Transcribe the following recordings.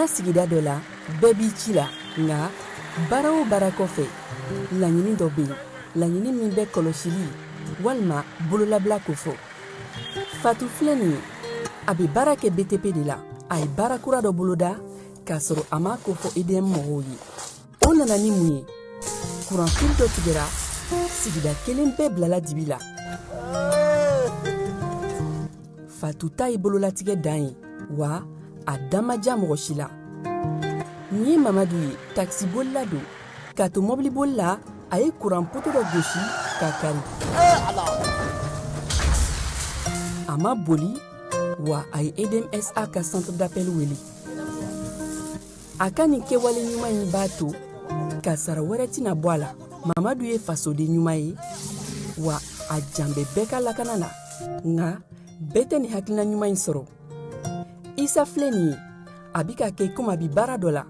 la sigida dɔ la bɛɛ b'i ci la nga baara o baara kɔfɛ laɲini dɔ bɛ yen laɲini min bɛ kɔlɔsili walima bololabila ko fɔ Fatou filɛ nin ye a bɛ baara kɛ BTP de la a ye baara kura dɔ boloda k'a sɔrɔ a ma ko fɔ EDM mɔgɔw ye o nana ni mun ye kuran fili dɔ tigɛra sigida kelen bɛɛ bilala dibi la Fatou ta ye bololatigɛ dan ye wa a dan ma diya mɔgɔ si la nin ye Mamadu ye taxi bolila don k'a to mɔbili boli la a ye kuran poto dɔ gosi k'a kari a ma boli wa a ye EDM SA ka centre d'appel wele a ka nin kɛwale ɲuman in b'a to ka sara wɛrɛ tɛna bɔ a la Mamadu ye fasoden ɲuman ye wa a jan bɛ bɛɛ ka lakana la nka bɛɛ tɛ nin hakilina ɲuman in sɔrɔ Isa filɛ nin ye a bi ka kɛ komi a bi baara dɔ la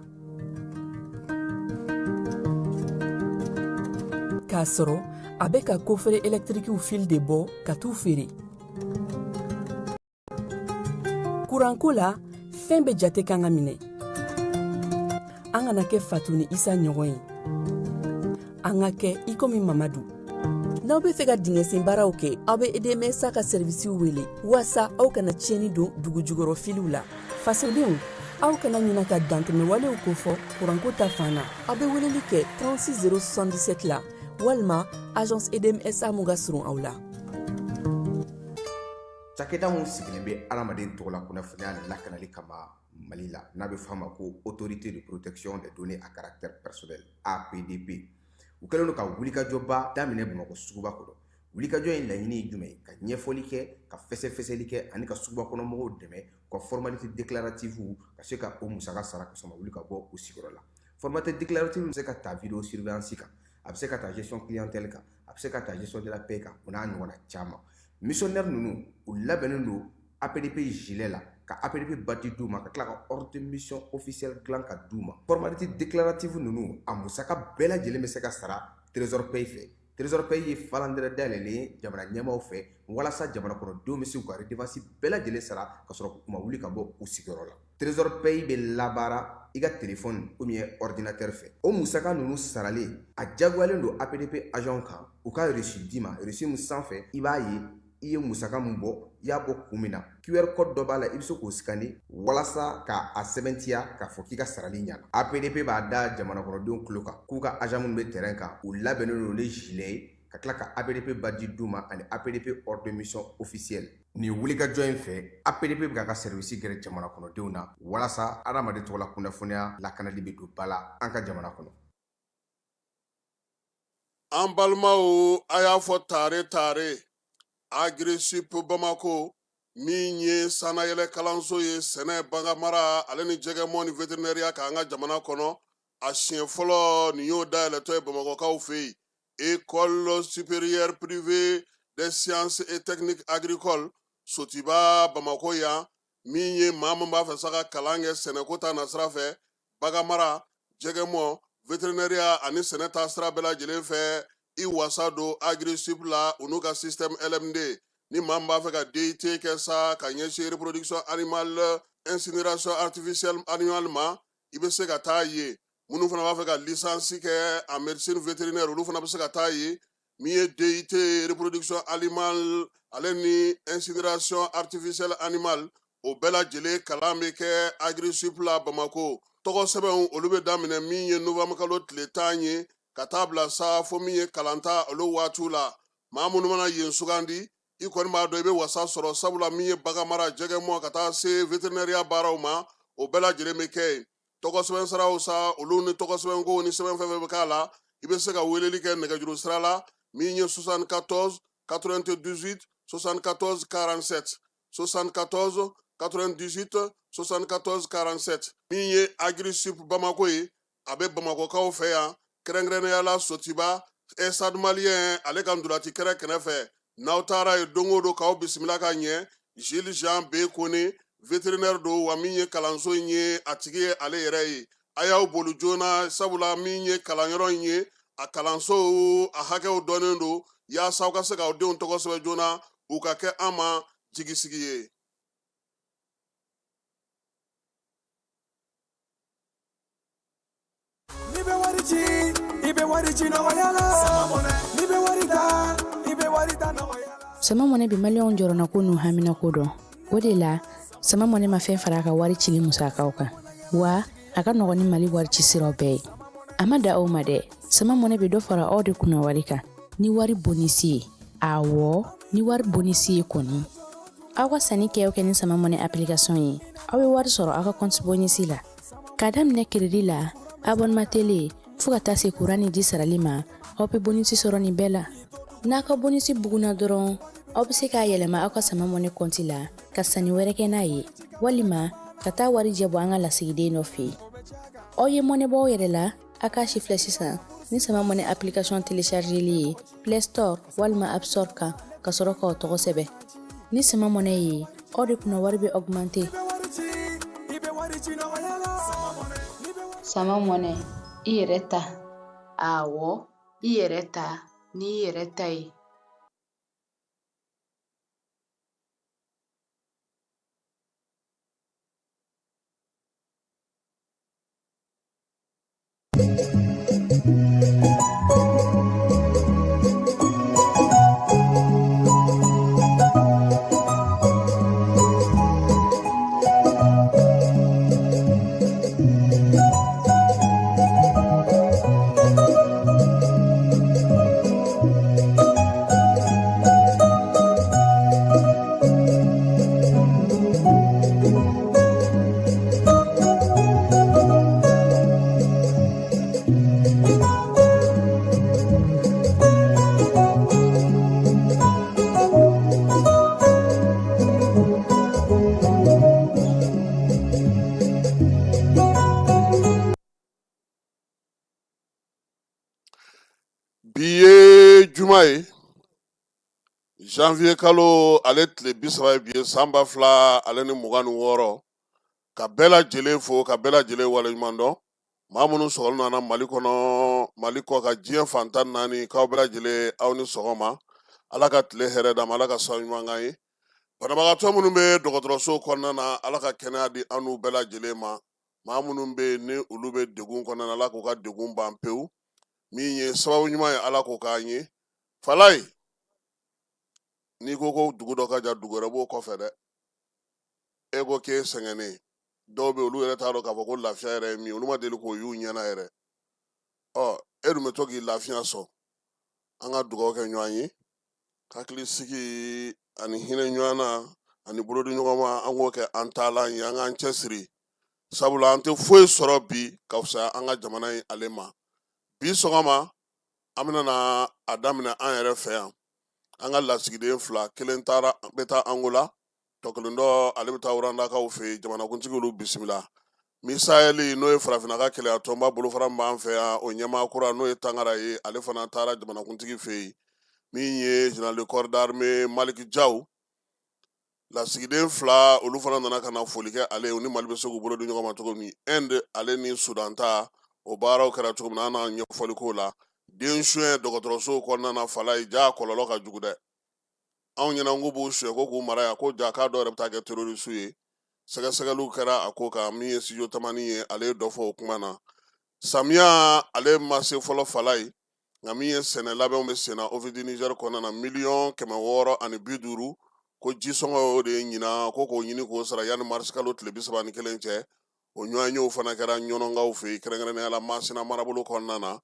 k'a sɔrɔ a bɛ ka kofere électrique fil de bɔ ka t'u feere kuranko la fɛn bɛ jate kan ka minɛ an kana kɛ Fatou ni Isa ɲɔgɔn ye an ka kɛ i komi Mamadu n'aw bɛ fɛ ka dingɛsen baaraw kɛ aw bɛ EDM SA ka servisiw wele walasa aw kana tiɲɛni don dugu jukɔrɔ filiw la fasodenw aw kana ɲina ka dantɛmɛwalew kofɔ kuranko ta fan na aw bɛ weleli kɛ 36 077 la walima agence EDM SA mun ka surun aw la cakɛda mun sigilen bɛ adamaden tɔgɔ la kunnafoniya lakanali kama Mali la n'a bɛ f'a ma ko autorité de protection des données à caractère personnel APDP u kɛlen don ka wulikajɔba daminɛ Bamakɔ suguba kɔnɔ wulikajɔ in laɲini ye jumɛn ka ɲɛfɔli kɛ ka fɛsɛfɛsɛli kɛ ani ka suguba kɔnɔ mɔgɔw dɛmɛ ka formalité déclarative ka se ka o musaka sara ka sɔrɔ wuli ka bɔ u sigiyɔrɔ la formalité déclarative bɛ se ka ta vidéo surveillance kan a bɛ se ka ta gestion clientèle kan a bɛ se ka ta gestion de la paix kan o n'a ɲɔgɔnna caman missionnaire ninnu u labɛnnen don APDP gilet la ka APDP badge d'u ma ka tila ka ordre de mission officiel dilan ka d'u ma formalité déclarative ninnu a musaka bɛɛ lajɛlen bɛ se ka sara trésor paye fɛ trésor paye ye falandɛrɛ dayɛlɛlen ye jamana ɲɛmaaw fɛ walasa jamana kɔnɔdenw bɛ se k'u ka redevance bɛɛ lajɛlen sara ka sɔrɔ u ma wuli ka bɔ u sigiyɔrɔ la trésor paye bɛ labaara i ka téléphone ou bien ordinateur fɛ o musaka ninnu saralen a jagoyalen don APDP agent kan u ka reçu d'i ma reçu min sanfɛ i b'a ye i ye musaka mun bɔ i y'a bɔ kun min na QR code dɔ b'a la i bɛ se k'o scanner walasa k'a sɛbɛntiya k'a fɔ k'i ka sarali ɲɛna APDP b'a da jamana kɔnɔdenw tulo kan k'u ka agent minnu bɛ terrain kan u labɛnnen don ni gilet ye ka tila ka APDP badge d'u ma ani APDP ordre de mission officiel nin wulikajɔ in fɛ APDP bɛ k'a ka service gɛrɛ jamana kɔnɔdenw na walasa adamaden tɔgɔ la kunnafoniya lakanali bɛ don ba la an ka jamana kɔnɔ an balimaw a y'a fɔ tare Agri-Sup Bamako min ye sanayɛlɛ kalanso ye sɛnɛ baganmara ale ni jɛgɛmɔ ni vétérinaire k'an ka jamana kɔnɔ a siɲɛ fɔlɔ nin y'o dayɛlɛtɔ ye Bamakɔkaw fɛ yen école supérieure privée des sciences et techniques agricoles Sotiba Bamako yan min ye maa min b'a fɛ sa ka kalan kɛ sɛnɛko ta nasira fɛ baganmara jɛgɛmɔ vétérinaire ani sɛnɛ ta sira bɛɛ lajɛlen fɛ i wasa don Agri-Sup la u n'u ka système LMD ni maa min b'a fɛ ka DUT kɛ sa ka ɲɛsin reproduction animale incinération artificielle animale ma i bɛ se ka taa ye minnu fana b'a fɛ ka licence kɛ en médecine vétérinaire olu fana bɛ se ka taa ye min ye DUT reproduction animale ale ni incinération artificielle animale o bɛɛ lajɛlen kalan bɛ kɛ Agri-Sup la Bamako tɔgɔ sɛbɛnw olu bɛ daminɛ min ye novembre kalo tile 10 ye ka taa bila sa fo min ye kalanta olu waatiw la maa minnu mana yen sugandi i kɔni b'a dɔn i bɛ wasa sɔrɔ sabula min ye baganmara jɛgɛmɔ ka taa se vétérinaire baaraw ma o bɛɛ lajɛlen bɛ kɛ yen tɔgɔ sɛbɛn siraw sa olu ni tɔgɔ sɛbɛn ko ni sɛbɛn fɛn fɛn bɛ k'a la i bɛ se ka weleli kɛ nɛgɛjuru sira la min ye 74 98 74 47 74 98 74 47 min ye Agri-Sup Bamako ye a bɛ Bamakɔkaw fɛ yan kɛrɛnkɛrɛnnenya la Sotiba Stade Malien ale ka ndolati kɛrɛ kɛrɛfɛ n'aw taara ye don o don k'aw bisimila ka ɲɛ Jules Jean B Kone vétérinaire don wa min ye kalanso in ye a tigi ye ale yɛrɛ ye a y'aw boli joona sabula min ye kalanyɔrɔ in ye a kalanso a hakɛw dɔnnen don yaasa aw ka se k'aw denw tɔgɔ sɛbɛn joona u ka kɛ an ma jigisigi ye sama mɔnɛ bi maliyɛnw jɔrɔna ko n'u hamina ko dɔn. O de la sama mɔnɛ ma fɛn fara a ka wari cili musakaw kan, wa a ka nɔgɔn ni Mali wari ci siraw bɛɛ ye. A ma da aw ma dɛ, sama mɔnɛ bi dɔ fara aw de kunna wari kan. Ni wari bonisi ye, awɔ, ni wari bonisi ye kɔni. Aw ka sanni kɛ ni sama mɔnɛ application ye, aw bɛ wari sɔrɔ aw ka compte bonisi la. K'a daminɛ crédit la, abonnement télé, fo ka taa se courant ni ji sarali ma, aw bɛ bonisi sɔrɔ nin bɛɛ la. N'a ka bonisi buguna dɔrɔn, aw bɛ se k'a yɛlɛma aw ka sama mɔnɛ compte la ka sanni wɛrɛ kɛ n'a ye, walima ka taa wari jɛbɔ an ka lasigiden dɔ fɛ yen. Aw ye mɔnɛ bɔ aw yɛrɛ la, a k'a chiffre sisan ni sama mɔnɛ application téléchargeli ye Play Store walima App Store kan ka sɔrɔ k'aw tɔgɔ sɛbɛn. Ni sama mɔnɛ ye, aw de kunna wari bɛ augmenter. Sama mɔnɛ, i yɛrɛ ta. Awɔ, i yɛrɛ ta ni i yɛrɛ ta ye. Biye juma ye janvier kalo ale tile 30 bi san 2000 ale ni 26 ka bɛɛ lajɛlen fo ka bɛɛ lajɛlen waleɲuman dɔn. Maa minnu sɔgɔlen nana Mali kɔnɔ Mali kɔ ka diɲɛ fantan 4 k'aw bɛɛ lajɛlen aw ni sɔgɔma. Ala ka tile hɛrɛ d'an ma, Ala ka san ɲuman k'an ye. Banabagatɔ minnu bɛ dɔgɔtɔrɔso kɔnɔna na, Ala ka kɛnɛya di an n'u bɛɛ lajɛlen ma. Maa minnu bɛ ni olu bɛ degun kɔnɔna na, Ala k'u ka degun ban pewu. Min ye sababu ɲuman ye, Ala k'o k'an ye. Falaye, n'i ko ko dugu dɔ ka jan dugu wɛrɛ b'o kɔfɛ dɛ. E ko k'e sɛgɛnnen, dɔw bɛ olu yɛrɛ t'a dɔn k'a fɔ ko lafiya yɛrɛ ye min ye, olu ma deli k'o y'u ɲɛna yɛrɛ. E dun bɛ to k'i lafiya sɔn. An ka dugawu kɛ ɲɔgɔn ye, hakili sigi ani hinɛ ɲɔgɔn na ani bolodi ɲɔgɔn ma, an k'o kɛ an taalan ye, an k'an cɛsiri. Sabula an tɛ foyi sɔrɔ bi ka fisa an ka jamana in ale ma. Bi sɔgɔma an bɛna a daminɛ an yɛrɛ fɛ yan. An ka lasigiden 2, kelen bɛ taa Angola, tɔ kelen dɔ ale bɛ taa Wurandakaw fɛ yen, jamanakuntigi olu bisimila. Misayɛli n'o ye farafinna ka kɛlɛya tɔnba bolofara min b'an fɛ yan, o ɲɛmaa kura n'o ye Tangara ye, ale fana taara jamanakuntigi fɛ yen, min ye général de corps d'armée Maliki Jaw. Lasigiden 2 olu fana nana ka na foli kɛ ale ye, u ni Mali bɛ se k'u bolo di ɲɔgɔn ma cogo min. Inde ale ni Sudan ta o baaraw kɛra cogo min na, an n'a ɲɛfɔli k'o la. Den suɲɛ dɔgɔtɔrɔso kɔnɔna na Falaye, ja kɔlɔlɔ ka jugu dɛ. Anw ɲɛna k'u b'u suɲɛ ko k'u mara yan, ko ja k'a dɔw yɛrɛ bɛ taa kɛ terroriste ye. Sɛgɛsɛgɛliw kɛra a ko kan, min ye studio tamani ye, ale ye dɔ fɔ o kuma na. Samiya ale ma se fɔlɔ Falaye, nka min ye sɛnɛ labɛnw bɛ senna OVD Niger kɔnɔna na, 1,650,000 ko jisɔngɔ y'o de ye ɲina, ko k'o ɲini k'o sara yanni mars kalo tile 31 cɛ. O ɲɔgɔnyew fana kɛra ɲɔnɔnkaw fɛ yen, kɛrɛnkɛrɛnnenya la Masina marabolo kɔnɔna na.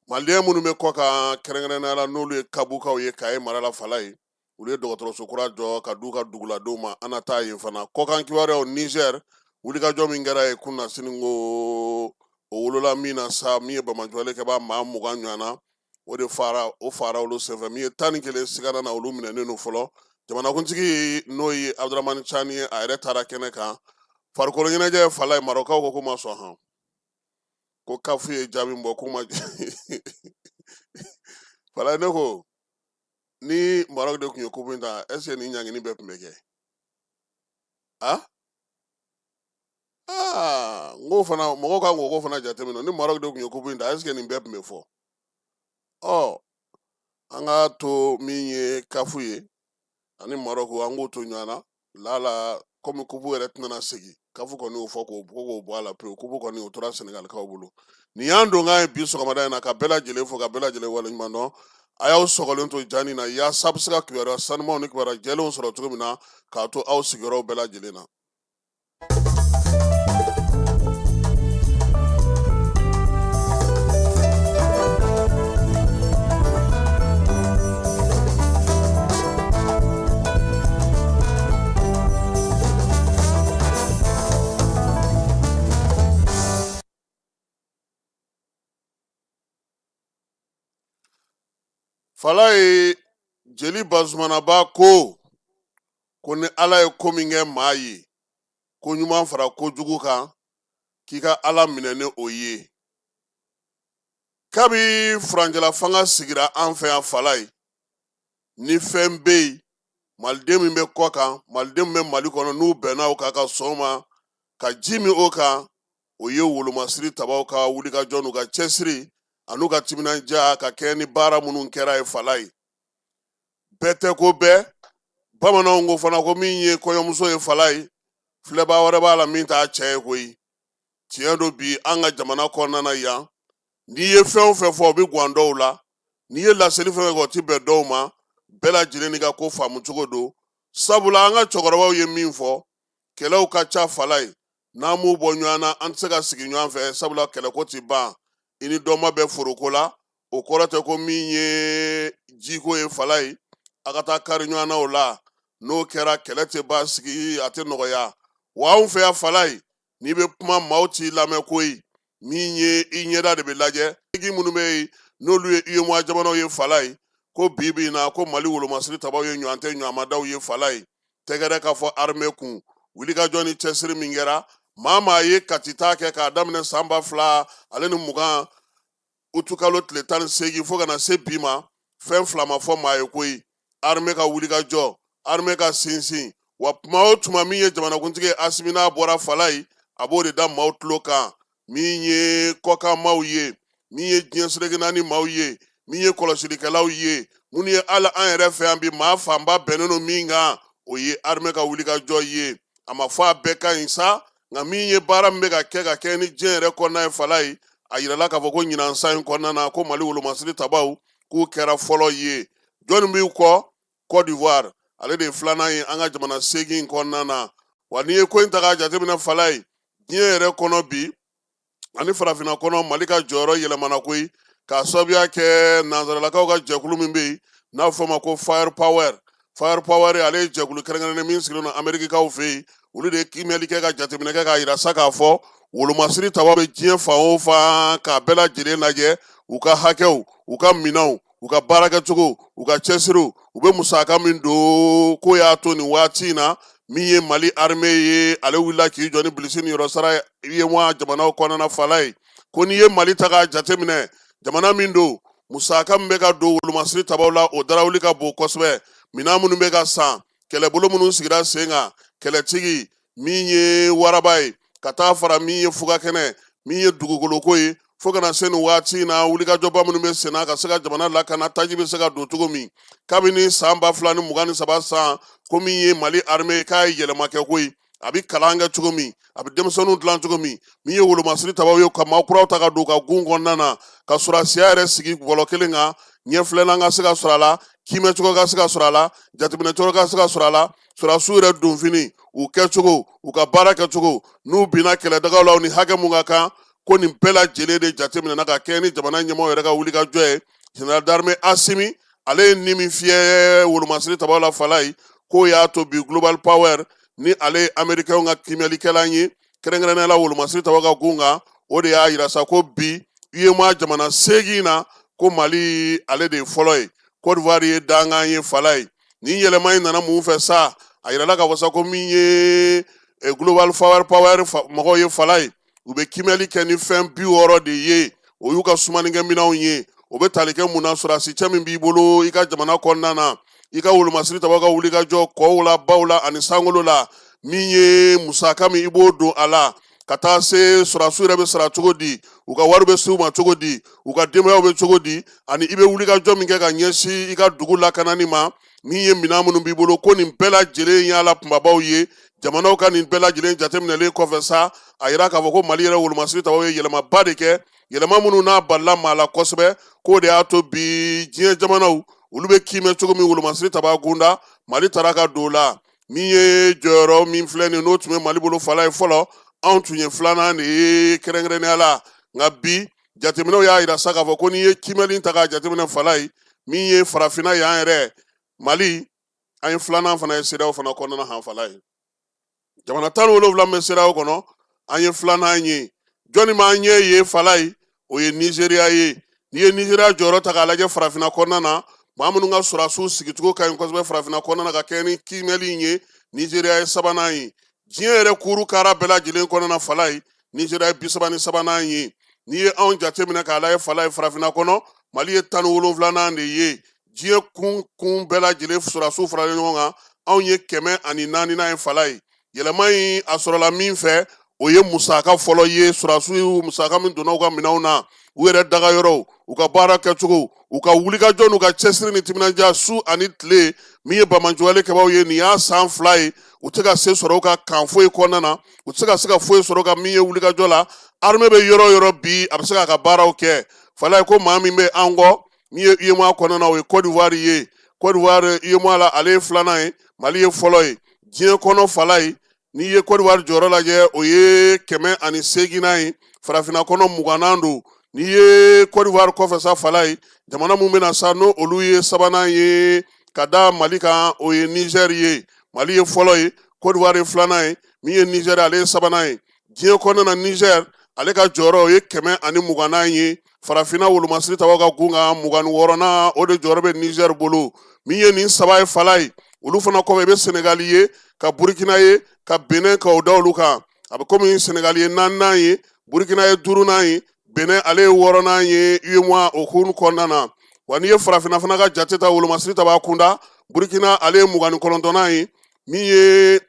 Maliyɛn minnu bɛ kɔ kan kɛrɛnkɛrɛnnenya la n'olu ye kabukaw ye Kaye mara la Falaye, olu ye dɔgɔtɔrɔso kura jɔ ka d'u ka duguladenw ma, an na taa yen fana. Kɔkan kibaruyaw Niger, wulikajɔ min kɛra yen kunna sini ko o wolola min na sa, min ye Bamajɔle kɛbaa maa 20 ɲɔgɔnna, o fara olu senfɛ, min ye 11 sigana na olu minɛnen don fɔlɔ. Jamanakuntigi n'o ye Abdramani Chani ye, a yɛrɛ taara kɛnɛ kan. Farikolo ɲɛnajɛ Falaye, Marɔkaw ko k'u ma sɔn han. Ko kafu ye jaabi bɔ k'u ma Falaye ne ko ni Maroc de tun ye coupe in ta, est ce que ni ɲangini bɛɛ tun bɛ kɛ? N ko fana mɔgɔw kan k'o fana jateminɛ, ni Maroc de tun ye coupe in ta, est ce que nin bɛɛ tun bɛ fɔ? An ka to min ye kafu ye ani Maroc, an k'o to ɲɔgɔn na, lala komi coupe yɛrɛ tɛna segin, kafu kɔni y'o fɔ k'o bɔ a la pewu ko kɔni o tora Senegalikaw bolo nin y'an don k'an ye bi sɔgɔmada in na ka bɛɛ lajɛlen fo ka bɛɛ lajɛlen waleɲuman dɔn a y'aw sɔgɔlen to jani na yaasa a bɛ se ka kibaruya sanumanw ni kibaruya jɛlenw sɔrɔ cogo min na k'a to aw sigiyɔrɔw bɛɛ lajɛlen na. Fala ye jeli Bazumanaba ko ni Ala ye ko min kɛ maa ye ko ɲuman fara kojugu kan k'i ka Ala minɛ ni o ye kabi furancɛla fanga sigira an fɛ yan Fala ye ni fɛn bɛ yen maliden min bɛ kɔ kan maliden min bɛ Mali kɔnɔ n'u bɛnna o kan ka sɔn ma ka ji min o kan o ye wolomasiri tabaw ka wulikajɔ n'u ka cɛsiri an'u ka timinanja ka kɛ ni baara minnu kɛra ye Fala ye bɛɛ tɛ ko bɛɛ bamananw ko fana ko min ye kɔɲɔmuso ye Fala ye filɛbaa wɛrɛ b'a la min t'a cɛ ye koyi tiɲɛ don bi an ka jamana kɔnɔna na yan n'i ye fɛn o fɛn fɔ o bɛ gan dɔw la n'i ye laseli fɛn fɛn kɛ o tɛ bɛn dɔw ma bɛɛ lajɛlen n'i ka ko faamu cogo don sabula an ka cɛkɔrɔbaw ye min fɔ kɛlɛw ka ca Fala ye n'an m'u bɔ ɲɔgɔn na an tɛ se ka sigi ɲɔgɔn fɛ sabula kɛlɛko tɛ ban i ni dɔ ma bɛ foroko la o kɔrɔ tɛ ko min ye jiko ye Fala ye a ka taa kari ɲɔgɔn na o la n'o kɛra kɛlɛ tɛ ban sigi a tɛ nɔgɔya wa anw fɛ yan Fala ye n'i bɛ kuma maaw t'i lamɛn koyi min ye i ɲɛda de bɛ lajɛ tigi minnu bɛ yen n'olu ye UEMOA jamanaw ye Fala ye ko bi bi in na ko Mali wolomasiri tabaw ye ɲɔgɔn tɛ ɲɔgɔnmadaw ye Fala ye tɛgɛrɛ k'a fɔ armée kun wulikajɔ ni cɛsiri min kɛra maa ye katita kɛ k'a daminɛ san 2000 ale ni 20 utukalo tile 18 fo ka na se bi ma fɛn fila ma fɔ maa ye koyi armée ka wulikajɔ armée ka sinsin wa tuma o tuma min ye jamanakuntigi Asimi n'a bɔra Fala ye a b'o de da maaw tulo kan min ye kɔkan maaw ye min ye diɲɛ seleke naani maaw ye min ye kɔlɔsilikɛlaw ye minnu ye ala an yɛrɛ fɛ yan bi maa fanba bɛnnen don min kan o ye armée ka wulikajɔ ye a ma fɔ a bɛɛ ka ɲi sa nka min ye baara min bɛ ka kɛ ni diɲɛ yɛrɛ kɔnɔna ye Fala ye a yirala k'a fɔ ko ɲinan san in kɔnɔna na ko Mali wolomasiri tabaw k'u kɛra fɔlɔ ye jɔnni b'i kɔ Côte d'Ivoire ale de ye filanan ye an ka jamana 8 in kɔnɔna na wa n'i ye ko in ta k'a jateminɛ Fala ye diɲɛ yɛrɛ kɔnɔ bi ani farafinna kɔnɔ Mali ka jɔyɔrɔ yɛlɛmana koyi k'a sababuya kɛ nanzaralakaw ka jɛkulu min bɛ yen n'a bɛ fɔ o ma ko Fire Power ale ye jɛkulu kɛrɛnkɛrɛnnen min sigilen don Amerikikaw fɛ yen olu de ye kimɛli kɛ ka jateminɛ kɛ k'a yira sa k'a fɔ wolomasiri tabaw bɛ diɲɛ fan o fan k'a bɛɛ lajɛlen lajɛ u ka hakɛw u ka minɛnw u ka baarakɛcogo u ka cɛsiriw u bɛ musaka min don ko y'a to nin waati in na min ye Mali armée ye ale wulila k'i jɔ ni bilisi ni yɔrɔsara UEMOA jamanaw kɔnɔna Fala ye ko n'i ye Mali ta k'a jateminɛ jamana min don musaka min bɛ ka don wolomasiri tabaw la o darawuli ka bon kosɛbɛ minɛn minnu bɛ ka san kɛlɛbolo minnu sigira sen kan kɛlɛtigi min ye waraba ye ka taa fara min ye fugakɛnɛ min ye dugukoloko ye fo kana se nin waati in na wulikajɔba minnu bɛ sen na ka se ka jamana lakana taji bɛ se ka don cogo min kabini san 2023 san ko min ye Mali armée k'a ye yɛlɛma kɛ koyi a bɛ kalan kɛ cogo min a bɛ denmisɛnninw dilan cogo min ye wolomasiri tabaw ye ka maakuraw ta ka don ka gun kɔnɔna na ka sɔrɔsiya yɛrɛ sigi bɔlɔ kelen kan ɲɛfilɛlan ka se ka sɔrɔ a la kimɛcogo ka se ka sɔrɔ a la jateminɛcogo ka se ka sɔrɔ a la sɔrɔsiw yɛrɛ donfini u kɛcogo u ka baara kɛcogo n'u binna kɛlɛdagaw la u ni hakɛ mun ka kan ko nin bɛɛ lajɛlen de jateminɛna ka kɛ ni jamana ɲɛmaaw yɛrɛ ka wulikajɔ ye général d'armée Asimi ale ye ni min fiyɛ wolomasiri tabaw la Fala ye k'o y'a to bi Global Power ni ale ye américain ka kimɛlikɛlan ye kɛrɛnkɛrɛnnenya la wolomasiri tabaw ka gun kan o de y'a yira sa ko bi UEMOA jamana 8 na ko Mali ale de ye fɔlɔ ye Côte d'Ivoire ye dangan ye Fala ye ni yɛlɛma in nana mun fɛ sa a yirala k'a fɔ sa ko min ye Global Power mɔgɔw ye Fala ye u bɛ kimɛli kɛ ni fɛn 60 de ye o y'u ka sumanikɛminɛnw ye o bɛ tali kɛ mun na sɔrɔsi cɛ min b'i bolo i ka jamana kɔnɔna na i ka wolomasiri tabaw ka wulikajɔ kɔw la baw la ani sankolo la min ye musaka min i b'o don a la ka taa se sɔrɔsiw yɛrɛ bɛ sara cogo di u ka wari bɛ se u ma cogo di u ka denbayaw bɛ cogo di ani i bɛ wulikajɔ min kɛ ka ɲɛsin i ka dugu lakanani ma min ye minɛn minnu b'i bolo ko nin bɛɛ lajɛlen y'a la kunbabaw ye jamanaw ka nin bɛɛ lajɛlen jateminɛlen kɔfɛ sa a yira k'a fɔ ko mali yɛrɛ wolomasiri tabaw ye yɛlɛmaba de kɛ yɛlɛma minnu n'a balila maa la kosɛbɛ k'o de y'a to bi diɲɛ jamanaw olu bɛ kiimɛ cogo min wolomasiri taba gunda mali tara ka don la min ye jɔyɔrɔ min filɛ nin n'o tun bɛ mali bolo fala ye fɔlɔ anw tun ye filanan de ye kɛrɛnkɛrɛnnenya la nka bi jateminɛw y'a yira sa k'a fɔ ko n'i ye kiimɛli ta k'a jateminɛ fala ye min ye farafinna y'an yɛrɛ mali an ye filanan fana ye CEDEAO fana kɔnɔna hanfala ye jamana 17 bɛ CEDEAO kɔnɔ an ye filanan ye jɔnni ma an ɲɛ ye fala ye o ye Nizeriya ye n'i ye Nizeriya jɔyɔrɔ ta k'a lajɛ farafinna kɔnɔna na maa minnu ka sɔrɔdasiw sigicogo ka ɲi kosɛbɛ farafinna kɔnɔna na ka kɛ ni kiimɛli in ye Nizeriya ye 3nan ye diɲɛ yɛrɛ kuru kara bɛɛ lajɛlen kɔnɔna fala ye Nizeriya ye 33nan ye n'i ye anw jateminɛ k'a lajɛ fala ye farafinna kɔnɔ mali ye 17nan de ye diɲɛ kun bɛɛ lajɛlen sɔrɔdasiw faralen ɲɔgɔn kan anw ye 104nan ye fala ye yɛlɛma in a sɔrɔla min fɛ o ye musaka fɔlɔ ye sɔrɔdasiw musaka min donna u ka minɛnw na u yɛrɛ dagayɔrɔw u ka baara kɛcogo u ka wulikajɔ n'u ka cɛsiri ni timinandiya su ani tile min ye bamajuwale kɛbaw ye nin y'a san 2 ye u tɛ ka se sɔrɔ u ka kan foyi kɔnɔna na u tɛ ka se ka foyi sɔrɔ ka min ye wulikajɔ la armée bɛ yɔrɔ o yɔrɔ bi a bɛ se k'a ka baaraw kɛ fala ye ko maa min bɛ an kɔ min ye UEMOA kɔnɔna na o ye Côte d'Ivoire ye Côte d'Ivoire UEMOA la ale ye 2nan ye mali ye fɔlɔ ye diɲɛ kɔnɔ fala ye n'i ye Côte d'Ivoire jɔyɔrɔ lajɛ o ye 108nan ye farafinna kɔnɔ 20nan don n'i ye Côte d'Ivoire kɔfɛ sa fala ye jamana mun bɛna sa n'o olu ye 3nan ye ka da mali kan o ye Niger ye mali ye fɔlɔ ye Côte d'Ivoire ye 2nan ye min ye Niger ale ye 3nan ye diɲɛ kɔnɔna na Niger ale ka jɔyɔrɔ o ye 120nan ye farafinna wolomasiri tabaw ka gun kan 26nan o de jɔyɔrɔ bɛ Niger bolo min ye nin 3 ye fala ye olu fana kɔfɛ i bɛ Senegal ye ka Burkina ye ka Benin ka o da olu kan a bɛ komi Senegal ye 4nan ye Burkina ye 5nan ye Benin ale ye 6nan ye UEMOA o hukumu kɔnɔna na wa n'i ye farafinna fana ka jate ta wolomasiri taba kunda Burkina ale ye 29nan ye min ye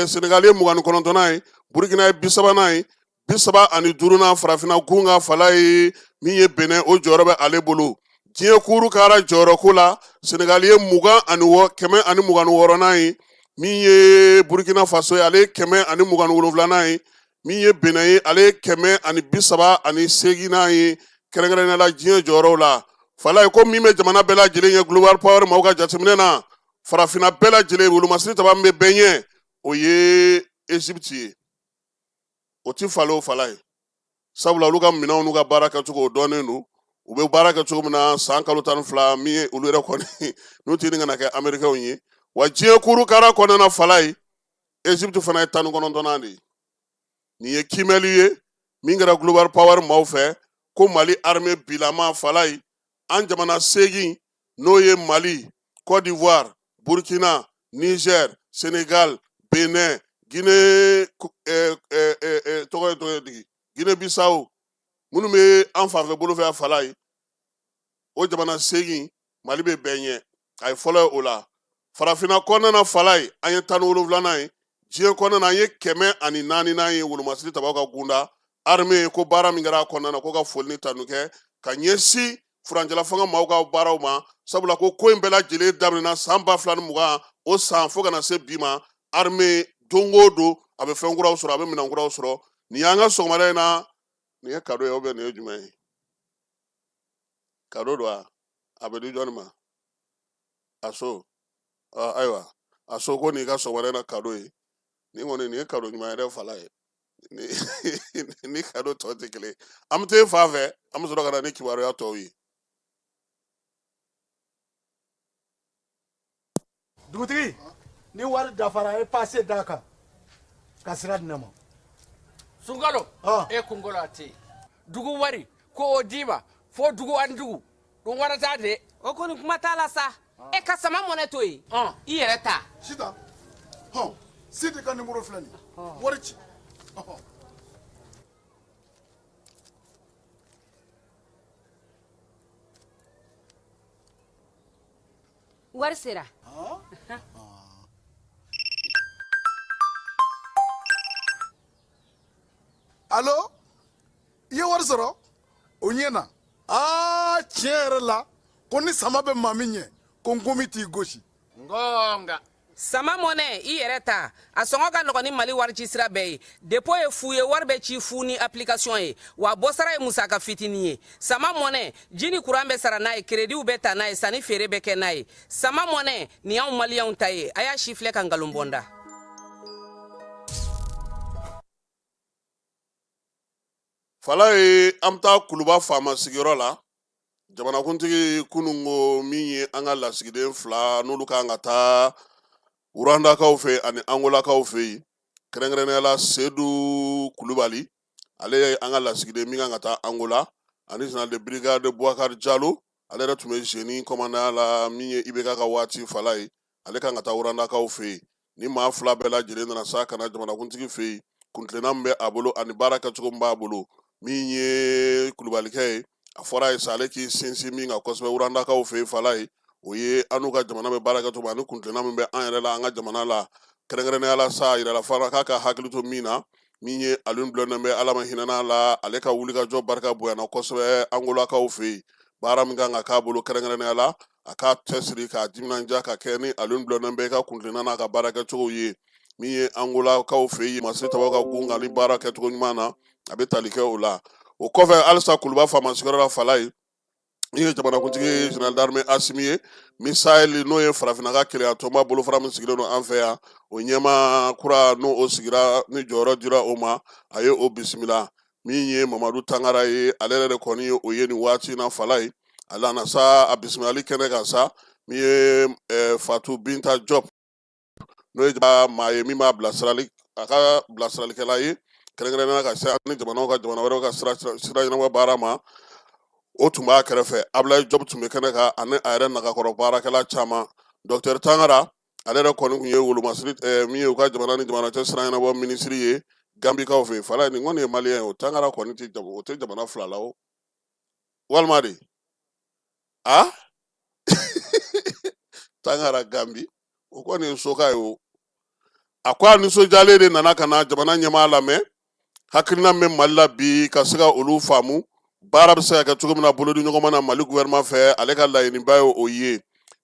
Senegal ye 29nan ye Burkina ye 30nan ye 35nan farafinna gun ka fala ye min ye Benin o jɔyɔrɔ bɛ ale bolo diɲɛ kuru kara jɔyɔrɔ ko la Senegal ye 126nan ye min ye Burkina Faso ye ale ye 127nan ye min ye Benin ye ale ye 138nan ye kɛrɛnkɛrɛnnenya la diɲɛ jɔyɔrɔw la fala ye ko min bɛ jamana bɛɛ lajɛlen ye global power maaw ka jateminɛ na farafinna bɛɛ lajɛlen wolomasiri taba min bɛ bɛɛ ɲɛ o ye Egypte ye o ti falen o fala ye sabula olu ka minɛnw n'u ka baara kɛcogo o dɔnnen don u bɛ baara kɛ cogo min na san kalo 12 min ye olu yɛrɛ kɔni n'u tɛ nin kana kɛ Américains ye wa diɲɛ kuru kara kɔnɔna fala ye Egypte fana ye 19nan de ye nin ye kiimɛli ye min kɛra global power maaw fɛ ko mali armée bilama fala ye an jamana 8 n'o ye Mali Côte d'Ivoire Burkina Niger Sénégal Benin Guinée Guinée Bissau minnu bɛ an fanfɛ bolo fɛ fala ye o jamana 8 mali bɛ bɛɛ ɲɛ a ye fɔlɔ ye o la farafinna kɔnɔna fala ye an ye 17nan ye diɲɛ kɔnɔna an ye 104nan ye wolomasiri tabaw ka gunda armée ko baara min kɛra a kɔnɔna na ko ka foli ni tanu kɛ ka ɲɛsin furancɛla fanga maaw ka baaraw ma sabula ko in bɛɛ lajɛlen daminɛna san 2020 o san fo kana se bi ma armée don o don a bɛ fɛn kuraw sɔrɔ a bɛ minɛn kuraw sɔrɔ nin y'an ka sɔgɔmada in na nin ye cadeau ye ou bien nin ye jumɛn ye cadeau don a bɛ di jɔnni ma a so ayiwa a so ko nin ka sɔgɔmada in na cadeau ye nin kɔni nin ye cadeau ɲuman ye dɛ fala ye ni cadeau tɔ tɛ kelen an bɛ taa fan fɛ an bɛ sɔrɔ ka na ni kibaruya tɔw ye dugutigi ni wari dafara e passe d'a kan ka sira di ne ma Sunkalo e kunkolo a tɛ yen dugu wari ko o d'i ma fo dugu ani dugu dun wara t'a de o kɔni kuma t'a la sa e ka sama mɔnɛ to yen i yɛrɛ ta sitan Sidi ka numéro filɛ nin wari ci wari sera allo i ye wari sɔrɔ o ɲɛna tiɲɛ yɛrɛ la ko ni sama bɛ maa min ɲɛ ko nkomi t'i gosi ngonga sama mɔnɛ i yɛrɛ ta a sɔngɔ ka nɔgɔ ni mali warici sira bɛɛ ye depo ye fu ye wari bɛ ci fu ni application ye wa bɔsara ye musaka fitinin ye sama mɔnɛ ji ni kuran bɛ sara n'a ye krediw bɛ ta n'a ye sanni feere bɛ kɛ n'a ye sama mɔnɛ nin y'anw maliyɛnw ta ye a y'a si filɛ ka ngalon bɔnda fala ye an bɛ taa kuluba faama sigiyɔrɔ la jamanakuntigi kunun ko min ye an ka lasigiden fila n'olu kan ka taa urandakaw fɛ ani angolakaw fɛ yen kɛrɛnkɛrɛnnenya la sedu kulubali ale ye an ka lasigiden min kan ka taa angola ani général de brigade Boubacar Diallo ale yɛrɛ tun bɛ génie commandant la min ye IBK ka waati fala ye ale kan ka taa urandakaw fɛ yen ni maa fila bɛɛ lajɛlen nana sa ka na jamanakuntigi fɛ yen kuntilenna min bɛ a bolo ani baara kɛcogo min b'a bolo min ye kulubalikɛ ye a fɔra ye sa ale k'i sinsin min kan kosɛbɛ urandakaw fɛ yen fala ye o ye an n'u ka jamana bɛ baara kɛcogo ani kuntilenna min bɛ an yɛrɛ la an ka jamana la kɛrɛnkɛrɛnnenya la sa yirala fana k'a ka hakili to min na min ye alun bulonlen bɛ ala ma hinɛna la ale ka wulikajɔ barika bonyana kosɛbɛ angolakaw fɛ yen baara min kan ka k'a bolo kɛrɛnkɛrɛnnenya la a k'a cɛsiri k'a diminanja ka kɛ ni alun bulonlen bɛ i ka kuntilenna n'a ka baara kɛcogo ye min ye angolakaw fɛ yen masiri tabaw ka gun nka ni baara kɛcogo ɲuman na a bɛ tali kɛ o la o kɔfɛ halisa kuluba faama sigiyɔrɔ la fala ye min ye jamanakuntigi général d'armée Asimi ye misayeli n'o ye farafinna ka keleya tɔnba bolofara min sigilen don an fɛ yan o ɲɛma kura n'o o sigira ni jɔyɔrɔ dira o ma a ye o bisimila min ye Mamadu Tangara ye ale yɛrɛ de kɔni ye o ye nin waati na fala ye a nana sa a bisimilali kɛnɛ kan sa min ye Fatu Binta Diop n'o ye maa ye min b'a bilasirali a ka bilasiralikɛla ye kɛrɛnkɛrɛnnenya ka se ni jamanaw ka jamana wɛrɛw ka sira ɲɛnabɔ baara ma o tun b'a kɛrɛfɛ Ablaye Diop tun bɛ kɛnɛ kan ani a yɛrɛ nagakɔrɔ baarakɛla caman Dr Tangara ale yɛrɛ kɔni tun ye wolomasiri min ye u ka jamana ni jamana cɛ sira ɲɛnabɔ minisiri ye Gambikaw fɛ yen fala nin kɔni ye maliyɛn ye o Tangara kɔni o tɛ jamana fila la o walima de a Tangara Gambi o kɔni ye soka ye o a ko a nisɔndiyalen de nana ka na jamana ɲɛmaa lamɛn hakilina min bɛ Mali la bi ka se ka olu faamu baara bɛ se ka kɛ cogo min na bolodi ɲɔgɔn na Mali gouvernement fɛ ale ka laɲiniba ye o ye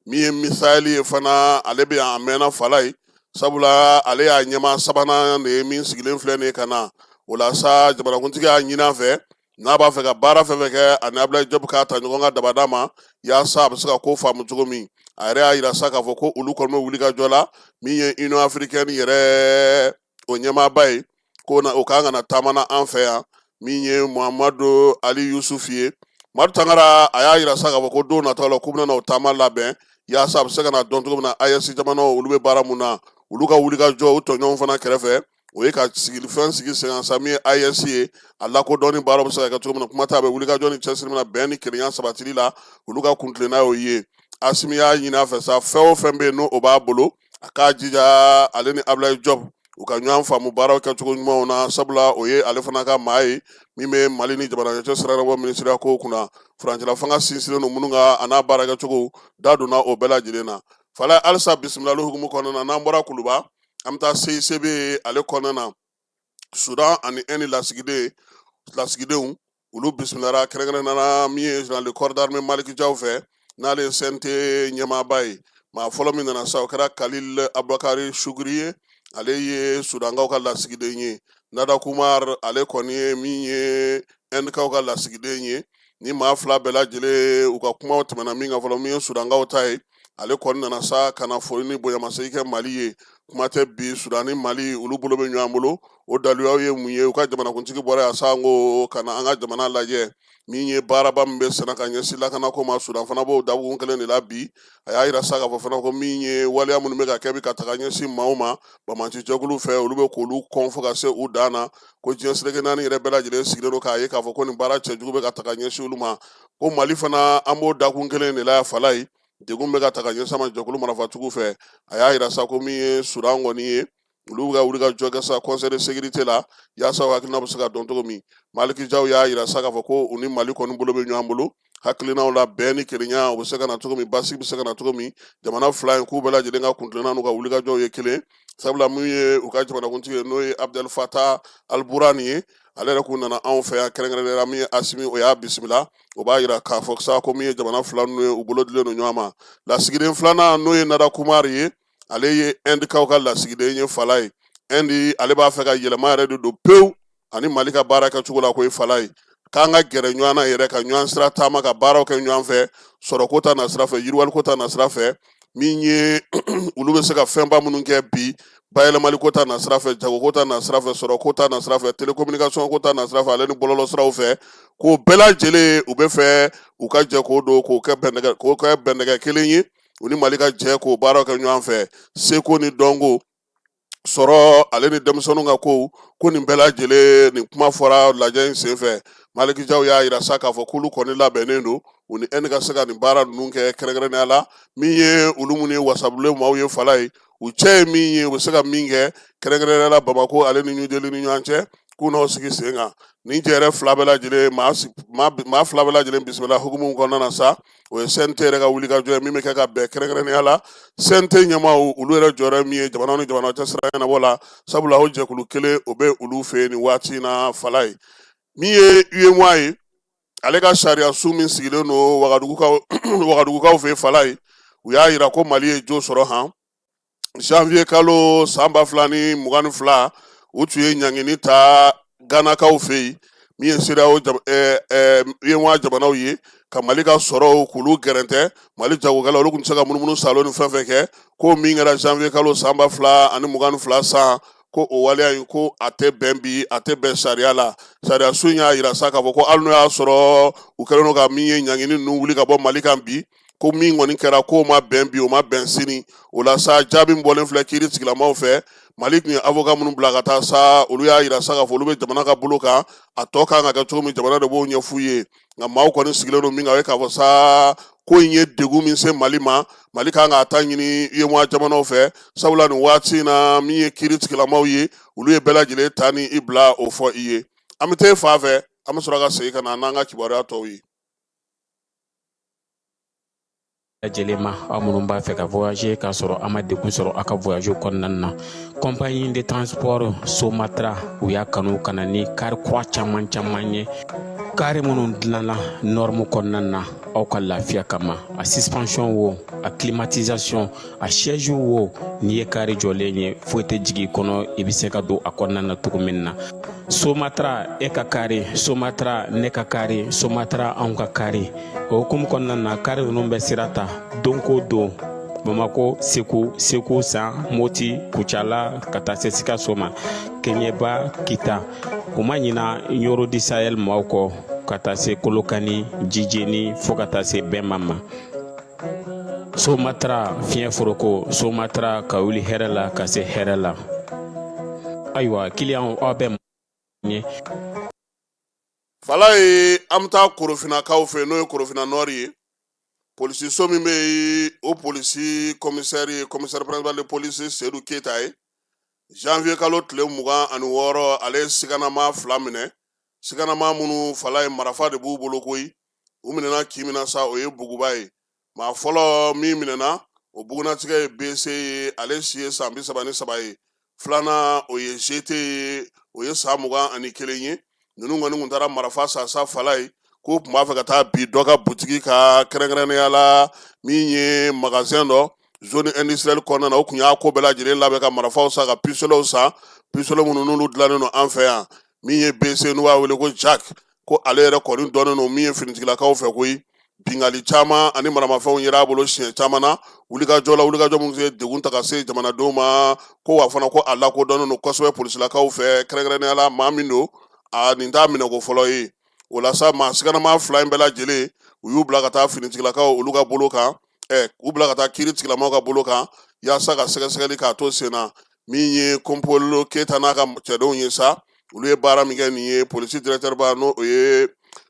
min ye misayeli ye fana ale bɛ yan a mɛnna fala ye sabula ale y'a ɲɛmaa sabanan de ye min sigilen filɛ nin ye ka na o la sa jamanakuntigi y'a ɲini a fɛ n'a b'a fɛ ka baara fɛn fɛn kɛ ani Ablaye Diop k'a ta ɲɔgɔn ka dabada ma yaasa a bɛ se ka ko faamu cogo min a yɛrɛ y'a yira sa k'a fɔ ko olu kɔni bɛ wuli ka jɔ la min ye Union Africaine yɛrɛ o ɲɛmaaba ye ko o kan ka na taama na an fɛ yan min ye Muhammadu Ali Yusufu ye Mamadu Tangara a y'a yira sa k'a fɔ ko don nataw la k'u bɛna o taama labɛn yaasa a bɛ se ka na dɔn cogo min na AES jamanaw olu bɛ baara mun na olu ka wuli ka jɔ o tɔɲɔgɔnw fana kɛrɛfɛ o ye ka fɛn sigi sen kan sa min ye AES ye a lakodɔnni baaraw bɛ se ka kɛ cogo min na kuma t'a bɛ wuli ka jɔ ni cɛsiri min na bɛn ni kelenya sabatili la olu ka kuntilenna y'o ye Asimi y'a ɲini a fɛ sa fɛn o fɛn bɛ yen n'o b'a bolo a k'a jija ale ni Ablaye Diop u ka ɲɔgɔn faamu baaraw kɛcogo ɲumanw na sabula o ye ale fana ka maa ye min bɛ Mali ni jamana ɲɛcɛ sira ɲɛnabɔ minisiriya kow kunna furancɛla fanga sinsinnen don minnu kan a n'a baara kɛcogo da donna o bɛɛ lajɛlen na fala halisa bisimilali hukumu kɔnɔna na n'an bɔra kuluba an bɛ taa CICB ale kɔnɔna na Sudan ani ni lasigidenw olu bisimilara kɛrɛnkɛrɛnnenya min ye général de corps d'armée Maliki Diaw fɛ n'ale ye CNT ɲɛmaaba ye maa fɔlɔ min nana sa o kɛra Khalil Abubakari Shuguri ye ale ye Sudankaw ka lasigiden ye Nada Kumar ale kɔni ye min ye NKaw ka lasigiden ye ni maa fila bɛɛ lajɛlen u ka kumaw tɛmɛna min kan fɔlɔ min ye Sudankaw ta ye ale kɔni nana sa ka na foli ni bonyamasegin kɛ Mali ye kuma tɛ bi Sudan ni Mali olu bolo bɛ ɲɔgɔn bolo o daliluyaw ye mun ye u ka jamanakuntigi bɔra yan sa ngo ka na an ka jamana lajɛ min ye baaraba min bɛ senna ka ɲɛsin lakanako ma Sudan fana b'o dabukun kelen de la bi a y'a yira sa k'a fɔ fana ko min ye waleya minnu bɛ ka kɛ bi ka taga ɲɛsin maaw ma Bamanci jɛkulu fɛ olu bɛ k'olu kɔn fo ka se u dan na ko diɲɛ seleke naani yɛrɛ bɛɛ lajɛlen sigilen don k'a ye k'a fɔ ko nin baara cɛjugu bɛ ka taga ɲɛsin olu ma ko Mali fana an b'o dakun kelen de la fala ye degun bɛ ka taga ɲɛsin ma jɛkulu marafatigiw fɛ a y'a yira sa ko min ye Sudan kɔni ye olu ka wuli ka jɔ kɛ sa conseil de sécurité la yaasa o hakilina bɛ se ka dɔn cogo min Maliki Diaw y'a yira sa k'a fɔ ko u ni Mali kɔni bolo bɛ ɲɔgɔn bolo hakilinaw la bɛn ni kelenya o bɛ se ka na cogo min basigi bɛ se ka na cogo min jamana fila in k'u bɛɛ lajɛlen ka kuntilenna n'u ka wuli ka jɔw ye kelen sabula min ye u ka jamanakuntigi ye n'o ye Abdel Fattah al-Burhani ye ale yɛrɛ k'u nana anw fɛ yan kɛrɛnkɛrɛnnenya min ye Asimi o y'a bisimila o b'a yira k'a fɔ sa ko min ye jamana fila ninnu ye u bolo dilen don ɲɔgɔn ma lasigiden filanan n'o ye Nada Kumar ye ale ye Inde-kaw ka lasigiden ye Fala ye. Inde ale b'a fɛ ka yɛlɛma yɛrɛ de don pewu ani Mali ka baara kɛcogo la ko ye Fala ye. K'an ka gɛrɛ ɲɔgɔn na yɛrɛ ka ɲɔgɔn sira taama ka baaraw kɛ ɲɔgɔn fɛ, sɔrɔko ta na sira fɛ, yiriwaliko ta na sira fɛ, min ye olu bɛ se ka fɛnba minnu kɛ bi, bayɛlɛmaliko ta na sira fɛ, jagoko ta na sira fɛ, sɔrɔko ta na sira fɛ, télécommunication ko ta na sira fɛ, ale ni bɔlɔlɔ siraw fɛ, k'o bɛɛ lajɛlen u bɛ fɛ u ka jɛ k'o don k'o kɛ bɛnɛgɛ kelen ye, u ni Mali ka jɛ k'o baaraw kɛ ɲɔgɔn fɛ, seko ni dɔnko sɔrɔ ale ni denmisɛnninw ka ko nin bɛɛ lajɛlen nin kuma fɔra lajɛ in senfɛ Malikijaw y'a yira sa k'a fɔ k'olu kɔni labɛnnen don u ni Inde ka se ka nin baara ninnu kɛ kɛrɛnkɛrɛnnenya la min ye olu minnu ye wasabilen maaw ye Fala ye u cɛ ye min ye u bɛ se ka min kɛ kɛrɛnkɛrɛnnenya la Bamako ale ni New Delhi ni ɲɔgɔn cɛ k'u n'aw sigi sen kan nin jɛrɛ fila bɛɛ lajɛlen maa fila bɛɛ lajɛlen bisimila hukumu kɔnɔna na sa o ye CNT yɛrɛ ka wulikajɔ ye min bɛ kɛ ka bɛn kɛrɛnkɛrɛnnenya la CNT ɲɛmaaw olu yɛrɛ jɔyɔrɔ min ye jamana ni jamana cɛ sira ɲɛnabɔ la sabula o jɛkulu kelen o bɛ olu fɛ yen nin waati in na Fala ye min ye UEMOA ye ale ka sariya su min sigilen don Wagadugukaw fɛ Fala ye u y'a yira ko Mali ye jo sɔrɔ han janvier kalo san 2022 u tun ye ɲangini ta Ganakaw fɛ yen min ye CEDEAO UEMOA jamanaw ye ka Mali ka sɔrɔw k'olu gɛrɛntɛ Mali jagokɛlaw olu tun tɛ se ka munumunu salon ni fɛn fɛn kɛ ko min kɛra janvier kalo san 2022 san ko o waleya in ko a tɛ bɛn bi a tɛ bɛn sariya la sariya su in y'a yira sa k'a fɔ ko hali n'o y'a sɔrɔ u kɛlen don ka min ye ɲangini ninnu wuli ka bɔ Mali kan bi ko min kɔni kɛra k'o ma bɛn bi o ma bɛn sini o la sa jaabi min bɔlen filɛ kiiri tigilamaw fɛ Mali tun ye avocat minnu bila ka taa sa olu y'a yira sa k'a fɔ olu bɛ jamana ka bolo kan a tɔ kan ka kɛ cogo min jamana de b'o ɲɛf'u ye nka maaw kɔni sigilen don min kan o ye k'a fɔ sa ko in ye degun min se Mali ma Mali kan k'a ta ɲini UEMOA jamanaw fɛ sabula nin waati in na min ye kiiri tigilamaw ye olu ye bɛɛ lajɛlen ta ni i bila o fɔ i ye an bɛ taa fan fɛ an bɛ sɔrɔ ka segin ka na n'an ka kibaruya tɔw ye. lajɛlen ma aw minnu b'a fɛ ka voyager k'a sɔrɔ a ma degun sɔrɔ a ka voyage kɔnɔna na compagnie de transport Somatra u y'a kanu ka na ni kari kura caman ye kari minnu dilanna norme kɔnɔna na aw ka lafiya kama a suspension wo a climatisation a siège wo n'i ye kari jɔlen ye foyi tɛ jigin kɔnɔ i bɛ se ka don a kɔnɔna na cogo min na Somatra e ka kari Somatra ne ka kari Somatra anw ka kari o hukumu kɔnɔna na kari ninnu bɛ sira ta don ko don Bamako Segu San Moti Kucala ka taa se Sikaso ma Keɲeba Kita o ma ɲina Yoro di Sahel maaw kɔ ka taa se Kolokani Jijeni fo ka taa se Bɛnma ma Somatra fiɲɛ foroko Somatra ka wuli hɛrɛ la ka se hɛrɛ la ayiwa client aw bɛ ɲɛ Fala ye an bɛ taa Korofinakaw fɛ n'o ye Korofina Nord ye polisi so min bɛ yen o polisi commissaire principal de police Seydou Keita ye janvier kalo tile 26 ale ye siganama 2 minɛ siganama minnu Fala ye marafa de b'u bolo koyi u minɛna k'i minɛ sa o ye Buguba ye maa fɔlɔ min minɛna o bugunatigɛ ye BC ye ale si ye san 33 ye filanan o ye GT ye o ye san 21 ye ninnu kɔni tun taara marafa sa Fala ye k'u tun b'a fɛ ka taa bi dɔ ka butigi ka kɛrɛnkɛrɛnnenya la min ye magasin dɔ zone industrielle kɔnɔna na o tun y'a ko bɛɛ lajɛlen labɛn ka marafaw sa ka pistolet san pistolet minnu n'olu dilannen don an fɛ yan min ye BC n'u b'a wele ko Jack ko ale yɛrɛ kɔni dɔnnen don min ye finitigilakaw fɛ koyi bingali caman ani maramafɛnw yera a bolo siɲɛ caman na wulikajɔ minnu ye degun ta ka se jamanadenw ma ko wa fana ko a lakodɔnnen don kosɛbɛ polisilakaw fɛ kɛrɛnkɛrɛnnenya la maa min don nin t'a minɛko fɔlɔ ye o la sa maa siganama 2 in bɛɛ lajɛlen u y'u bila ka taa finitigilakaw olu ka bolo kan u bila ka taa kiiri tigilamaw ka bolo kan yaasa ka sɛgɛsɛgɛli k'a to sen na min ye Kompolo Keita n'a ka cɛdenw ye sa olu ye baara min kɛ nin ye polisi directeur ba n'o o ye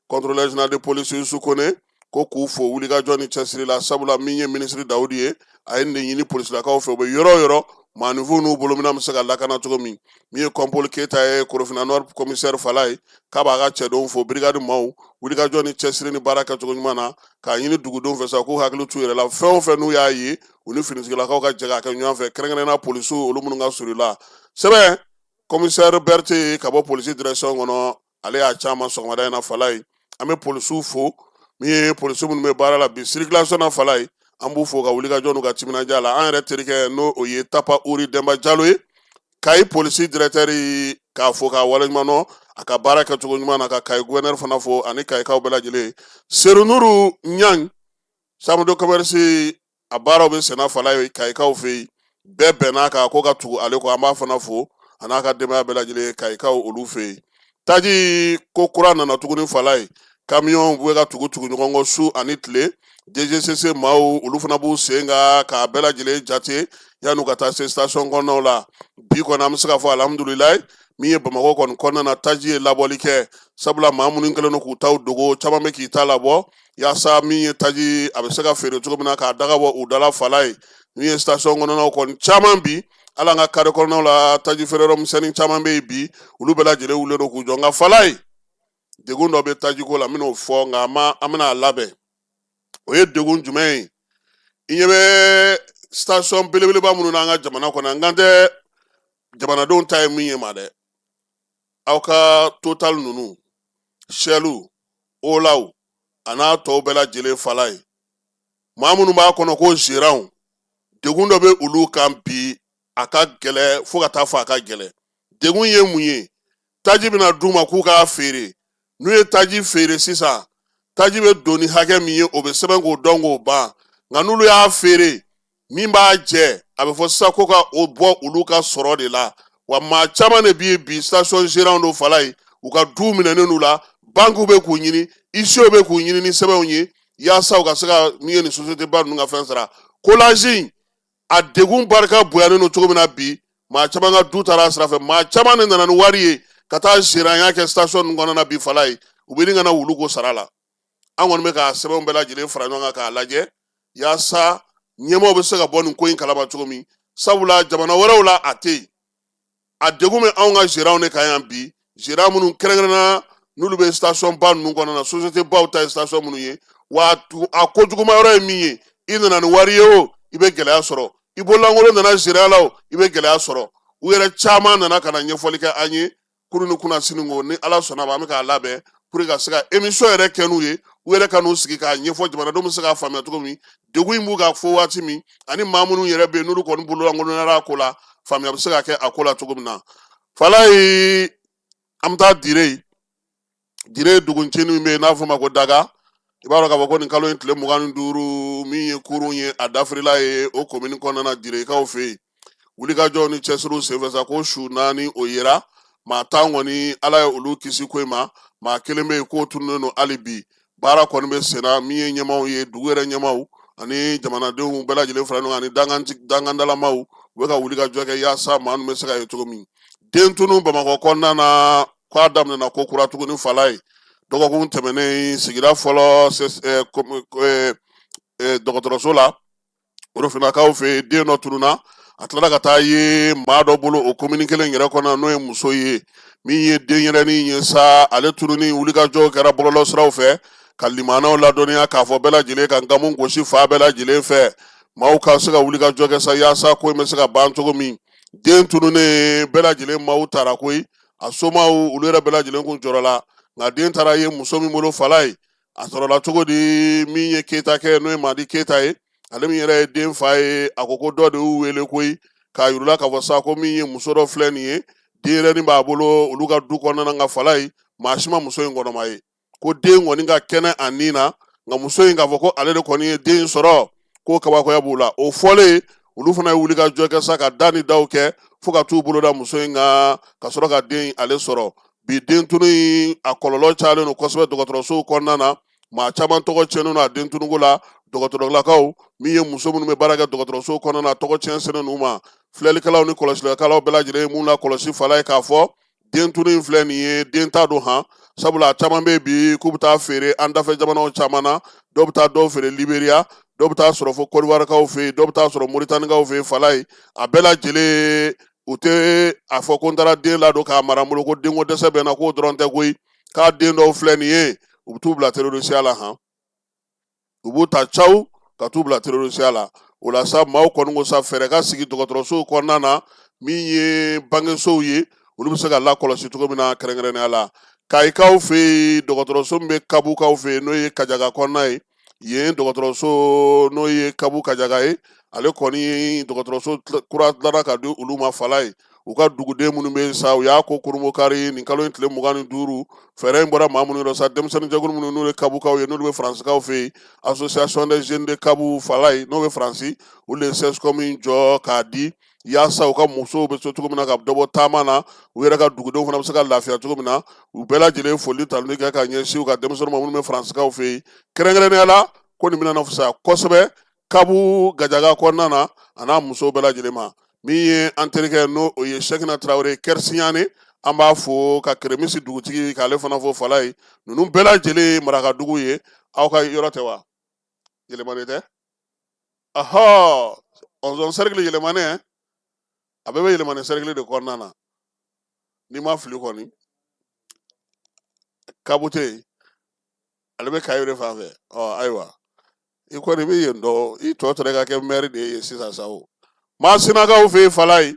contrôleur général de police Youssou Kone ko k'u fo wulikajɔ ni cɛsiri la sabula min ye ministre Dawudi ye a ye nin ɲini polisilakaw fɛ u bɛ yɔrɔ o yɔrɔ maanifinw n'u bolo mina bɛ se ka lakana cogo min ye Kompolo Keita ye Korofina Nord commissaire Fala ye k'a b'a ka cɛdenw fo brigade maaw wulikajɔ ni cɛsiri ni baara kɛcogo ɲuman na k'a ɲini dugudenw fɛ sa k'u hakili t'u yɛrɛ la fɛn o fɛn n'u y'a ye u ni finitigilakaw ka jɛ k'a kɛ ɲɔgɔn fɛ kɛrɛnkɛrɛnnenya polisiw olu minnu ka surun la sɛbɛn commissaire Berthe ka bɔ polisi direction kɔnɔ ale y'a caman sɔgɔmada in na Fala ye an bɛ polisiw fo min ye polisiw minnu bɛ baara la bi circulation na Fala ye an b'u fo ka wulikajɔ n'u ka timinadiya la an yɛrɛ terikɛ n'o o ye Tapa Uri Demba Jalo ye Kayi polisi directeur k'a fo k'a waleɲuman dɔn a ka baara kɛcogo ɲuman na ka Kayi gouverneur fana fo ani Kayikaw bɛɛ lajɛlen Seru Nuru Ɲang chambre de commerce a baaraw bɛ senna fala ye Kayikaw fɛ yen bɛɛ bɛnna kan ko ka tugu ale ko an b'a fana fo a n'a ka denbaya bɛɛ lajɛlen Kayikaw olu fɛ yen taji ko kura nana tuguni fala ye camion bɛ ka tugu ɲɔgɔn kɔ su ani tile DGCC maaw olu fana b'u sen kan k'a bɛɛ lajɛlen jate yan'u ka taa se station kɔnɔnaw la bi kɔni an bɛ se ka fɔ alhamdulilayi min ye Bamakɔ kɔni kɔnɔna na taji ye labɔli kɛ sabula maa minnu kɛlen don k'u taw dogo caman bɛ k'i ta labɔ yaasa min ye taji a bɛ se ka feere cogo min na k'a daga bɔ u dala fala ye min ye station kɔnɔnaw kɔni caman bi ala an ka kare kɔnɔnaw la taji feere yɔrɔ misɛnnin caman bɛ yen bi olu bɛɛ lajɛlen wulilen don k'u jɔ nka fala ye degun dɔ bɛ taji ko la n bɛn'o fɔ nka an bɛna a labɛn o ye degun jumɛn ye i ɲɛ bɛ station belebeleba minnu n'an ka jamana kɔnɔ n kan tɛ jamanadenw ta ye min ye ma dɛ aw ka Total ninnu Shell Olaw a n'a tɔw bɛɛ lajɛlen fala ye maa minnu b'a kɔnɔ ko gérant degun dɔ bɛ olu kan bi a ka gɛlɛ fo ka taa fɔ a ka gɛlɛ degun ye mun ye taji bɛna d'u ma k'u k'a feere n'u ye taji feere sisan taji bɛ don ni hakɛ min ye o bɛ sɛbɛn k'o dɔn k'o ban nka n'olu y'a feere min b'a jɛ a bɛ fɔ sisan ko ka o bɔ olu ka sɔrɔ de la wa maa caman de bɛ bi station gérant dɔ fala ye u ka du minɛnen n'u la bankiw bɛ k'u ɲini ICO bɛ k'u ɲini ni sɛbɛnw ye yaasa u ka se ka min ye ni société ba ninnu ka fɛn sara kolage a degun barika bonyanen don cogo min na bi maa caman ka du taara a sira fɛ maa caman de nana ni wari ye ka taa gérant kɛ station ninnu kɔnɔna na bi fala ye u bɛ ni ka na wulu ko sara la an kɔni bɛ ka sɛbɛnw bɛɛ lajɛlen fara ɲɔgɔn kan k'a lajɛ yaasa ɲɛmaaw bɛ se ka bɔ nin ko in kalama cogo min sabula jamana wɛrɛw la a tɛ yen a degun bɛ anw ka gérant de kan yan bi gérant minnu kɛrɛnkɛrɛnna n'olu bɛ station ba ninnu kɔnɔna na société baw ta ye station minnu ye wa a kojuguma yɔrɔ ye min ye i nana ni wari ye o i bɛ gɛlɛya sɔrɔ i bololankolon nana gérant la o i bɛ gɛlɛya sɔrɔ u yɛrɛ caman nana ka na ɲɛfɔli kɛ an ye kuru ni kunna sini ko ni ala sɔnna an bɛ k'a labɛn pour que ka se ka émission yɛrɛ kɛ n'u ye u yɛrɛ ka n'u sigi k'a ɲɛfɔ jamanadenw bɛ se k'a faamuya cogo min degun in b'u ka fɔ waati min ani maa minnu yɛrɛ bɛ yen n'olu kɔni bololankolon a ko la faamuya bɛ se ka kɛ a ko la cogo min na fala ye an bɛ taa dire duguncinin bɛ yen n'a fɔ ma ko daga i b'a dɔn k'a fɔ ko nin kalo in tile 25 min ye kurun ye a dafirila ye o commune kɔnɔna na direkaw fɛ yen wulikajɔw ni cɛsiriw senfɛ sa ko su 4 o yera maa 10 kɔni ala ye olu kisi ko in ma maa 1 bɛ yen k'o tununnen don hali bi baara kɔni bɛ senna min ye ɲɛmaaw ye dugu yɛrɛ ɲɛmaaw ani jamanadenw bɛɛ lajɛlen fara ɲɔgɔn kan ani dangandalamaw u bɛ ka wulikajɔ kɛ yaasa maa ninnu bɛ se ka ye cogo min den tunu Bamakɔ kɔnɔna na k'a daminɛna ko kura tuguni fala ye dɔgɔkun tɛmɛnen sigida fɔlɔ dɔgɔtɔrɔso la Orofinakaw fɛ den dɔ tununa a tilara ka taa ye maa dɔ bolo o commune kelen yɛrɛ kɔnɔ n'o ye muso ye min ye denyɛrɛnin ye sa ale tununi wulikajɔ kɛra bɔlɔlɔ siraw fɛ ka limanaw ladɔnniya k'a fɔ bɛɛ lajɛlen ka nkamu gosi fa bɛɛ lajɛlen fɛ maaw ka se ka wulikajɔ kɛ sa yaasa ko in bɛ se ka ban cogo min den tununen bɛɛ lajɛlen maaw taara koyi a somaw olu yɛrɛ bɛɛ lajɛlen kun jɔrɔ la nka den taara ye muso min bolo fala ye a sɔrɔla cogo di min ye Keyita kɛ n'o ye Madi Keyita ye ale min yɛrɛ ye den fa ye a ko dɔ de y'u wele koyi k'a yirula k'a fɔ sa ko min ye muso dɔ filɛ nin ye denyɛrɛnin b'a bolo olu ka du kɔnɔna nka fala ye maa si ma muso in kɔnɔma ye ko den kɔni ka kɛnɛ a nin na nka muso in k'a fɔ ko ale de kɔni ye den sɔrɔ ko kabakoya b'u la o fɔlen olu fana ye wulikajɔ kɛ sa ka da ni daw kɛ fo ka t'u bolo da muso in kan ka sɔrɔ ka den ale sɔrɔ bi den tunu in a kɔlɔlɔ cayalen don kosɛbɛ dɔgɔtɔrɔsow kɔnɔna na maa caman tɔgɔ tiɲɛnen don a den tunuko la dɔgɔtɔrɔlakaw min ye muso minnu bɛ baara kɛ dɔgɔtɔrɔsow kɔnɔna na tɔgɔ tiɲɛ senen n'u ma filɛlikɛlaw ni kɔlɔsilikɛlaw bɛɛ lajɛlen ye mun la kɔlɔsi fala ye k'a fɔ den tunu in filɛ nin ye den t'a don han sabula a caman bɛ bi k'u bɛ taa feere an dafɛ jamanaw caman na dɔw bɛ taa dɔw feere Liberiya dɔw bɛ taa sɔrɔ fo Kodiwarikaw fɛ yen dɔw bɛ taa sɔrɔ Moritanikaw fɛ yen fala ye a bɛɛ lajɛlen u tɛ a fɔ ko n taara den ladon k'a mara n bolo ko denko dɛsɛ bɛ n na k'o dɔrɔn tɛ koyi k'a den dɔw filɛ nin ye u bɛ t'u bila terrorisiya la han u b'u ta caw ka t'u bila terrorisiya la o la sa maaw kɔni ko sa fɛɛrɛ ka sigi dɔgɔtɔrɔsow kɔnɔna na min ye bangesow ye olu bɛ se ka lakɔlɔsi cogo min na kɛrɛnkɛrɛnnenya la Kayikaw fɛ yen dɔgɔtɔrɔso min bɛ Kabukaw fɛ yen n'o ye Kajaga kɔnɔna ye yen dɔgɔtɔrɔso n'o ye Kabu Kajaga ye ale kɔni dɔgɔtɔrɔso kura dilanna ka di olu ma Fala ye u ka duguden minnu bɛ sa u y'a ko kurumokari nin kalo in tile 25 fɛɛrɛ in bɔra maa minnu yɔrɔ sa denmisɛnnin jɛkulu minnu n'olu ye kabukaw ye n'olu bɛ faransikaw fɛ yen association des jeunes de Kabu Fala ye n'o bɛ faransi olu de ye CESCOM jɔ k'a di yaasa u ka musow bɛ so cogo min na ka dɔbɔ taama na u yɛrɛ ka dugudenw fana bɛ se ka lafiya cogo min na u bɛɛ lajɛlen foli taloni kɛ ka ɲɛsin u ka denmisɛnninw ma minnu bɛ faransikaw fɛ yen kɛrɛnkɛrɛnnenya la ko nin bɛna na fisaya kosɛbɛ Kabu Gajaga kɔnɔna na a n'a musow bɛɛ lajɛlen ma min ye an terikɛ n'o o ye Sekina Tarawele Kɛrisiɲane an b'a fo ka Keremisi dugutigi k'ale fana fo Fala ye ninnu bɛɛ lajɛlen marakadugu ye aw ka yɔrɔ tɛ wa yɛlɛmanen tɛ ahɔ ɔnzɔn cercle yɛlɛmanen a bɛɛ bɛ yɛlɛmanen cercle de kɔnɔna na n'i ma fili kɔni Kabu tɛ yen ale bɛ Kayore fan fɛ ayiwa i kɔni bɛ yen dɔn i tɔ tora ka kɛ maire de ye sisan sa o Masinakaw fɛ yen Fala ye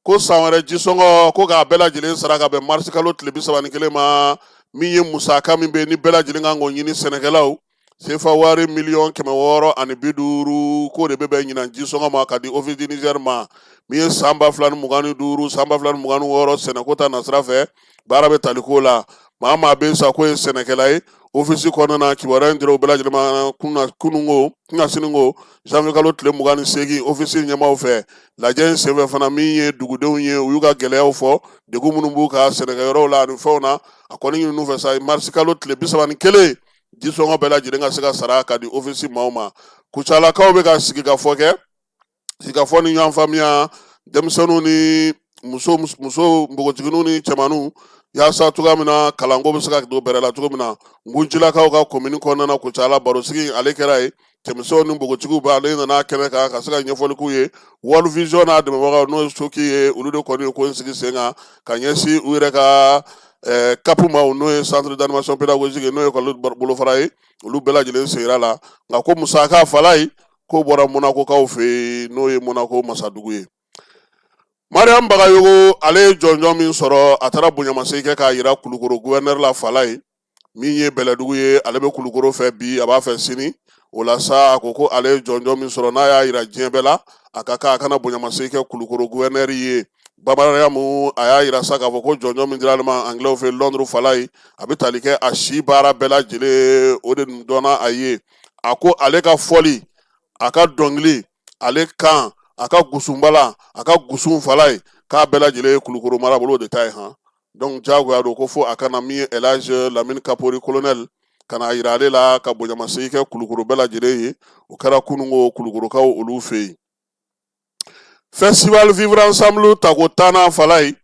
ko san wɛrɛ jisɔngɔ ko k'a bɛɛ lajɛlen sara ka bɛn marisi kalo tile 31 ma min ye musaka min bɛ yen ni bɛɛ lajɛlen kan k'o ɲini sɛnɛkɛlaw CFA wari 650,000 k'o de bɛ bɛn ɲinan jisɔngɔ ma ka di Office du Niger ma min ye san 2025 san 2026 sɛnɛko ta nasira fɛ baara bɛ tali k'o la maa maa bɛ sa ko ye sɛnɛkɛla ye ofisi kɔnɔna na kibaruya in dira u bɛɛ lajɛlen ma kununko siniko janvier kalo tile 28 ofisi ɲɛmaaw fɛ lajɛ in senfɛ fana min ye dugudenw ye u y'u ka gɛlɛyaw fɔ degun minnu b'u ka sɛnɛkɛyɔrɔw la ani fɛnw na a kɔni ɲininu fɛ sa marisi kalo tile 31 jisɔngɔ bɛɛ lajɛlen ka se ka sara ka di ofisi maaw ma Kucalakaw bɛ ka sigikafɔ kɛ sigikafɔ ni ɲɔgɔn faamuya denmisɛnninw ni muso npogotigininw ni cɛmanninw yaasa cogoya min na kalanko bɛ se ka don bɛrɛ la cogo min na Ngunjilakaw ka komini kɔnɔna na Kucala barosigi ale kɛra ye cɛmisɛnw ni npogotigiw bɛ ale nana kɛnɛ kan ka se ka ɲɛfɔli k'u ye World Vision n'a dɛmɛbagaw n'o ye Soki ye olu de kɔni ye ko in sigi sen kan ka ɲɛsin u yɛrɛ ka kapu ma n'o ye centre d'animation pédagogique n'o ye école bolofara ye olu bɛɛ lajɛlen segira la nka ko musaka Fala ye k'o bɔra Monakokaw fɛ yen n'o ye Monako masadugu ye Mariam Bagayogo ale ye jɔnjɔn min sɔrɔ a taara bonyamasegin kɛ k'a jira Kulukoro gouverneur la Fala ye min ye bɛlɛdugu ye ale bɛ Kulukoro fɛ bi a b'a fɛ sini o la sa a ko ale ye jɔnjɔn min sɔrɔ n'a y'a jira diɲɛ bɛɛ la a ka kan a kana bonyamasegin kɛ Kulukoro gouverneur ye bamananyamu a y'a jira sa k'a fɔ ko jɔnjɔn min dira ale ma anglais fɛ Londres Fala ye a bɛ tali kɛ a si baara bɛɛ lajɛlen o de dɔnna a ye a ko ale ka fɔli a ka dɔnkili ale kan a ka gusunbala a ka gusun Fala ye k'a bɛɛ lajɛlen ye Kulukoro marabolo de ta ye han donc jagoya don ko fo a kana min ye El Hadj Lamine Kapori colonel kana a jira ale la ka bonyamasegin kɛ Kulukoro bɛɛ lajɛlen ye o kɛra kununko Kulukorokaw olu fɛ yen Festival Vivre Ensemble tako 10 Fala ye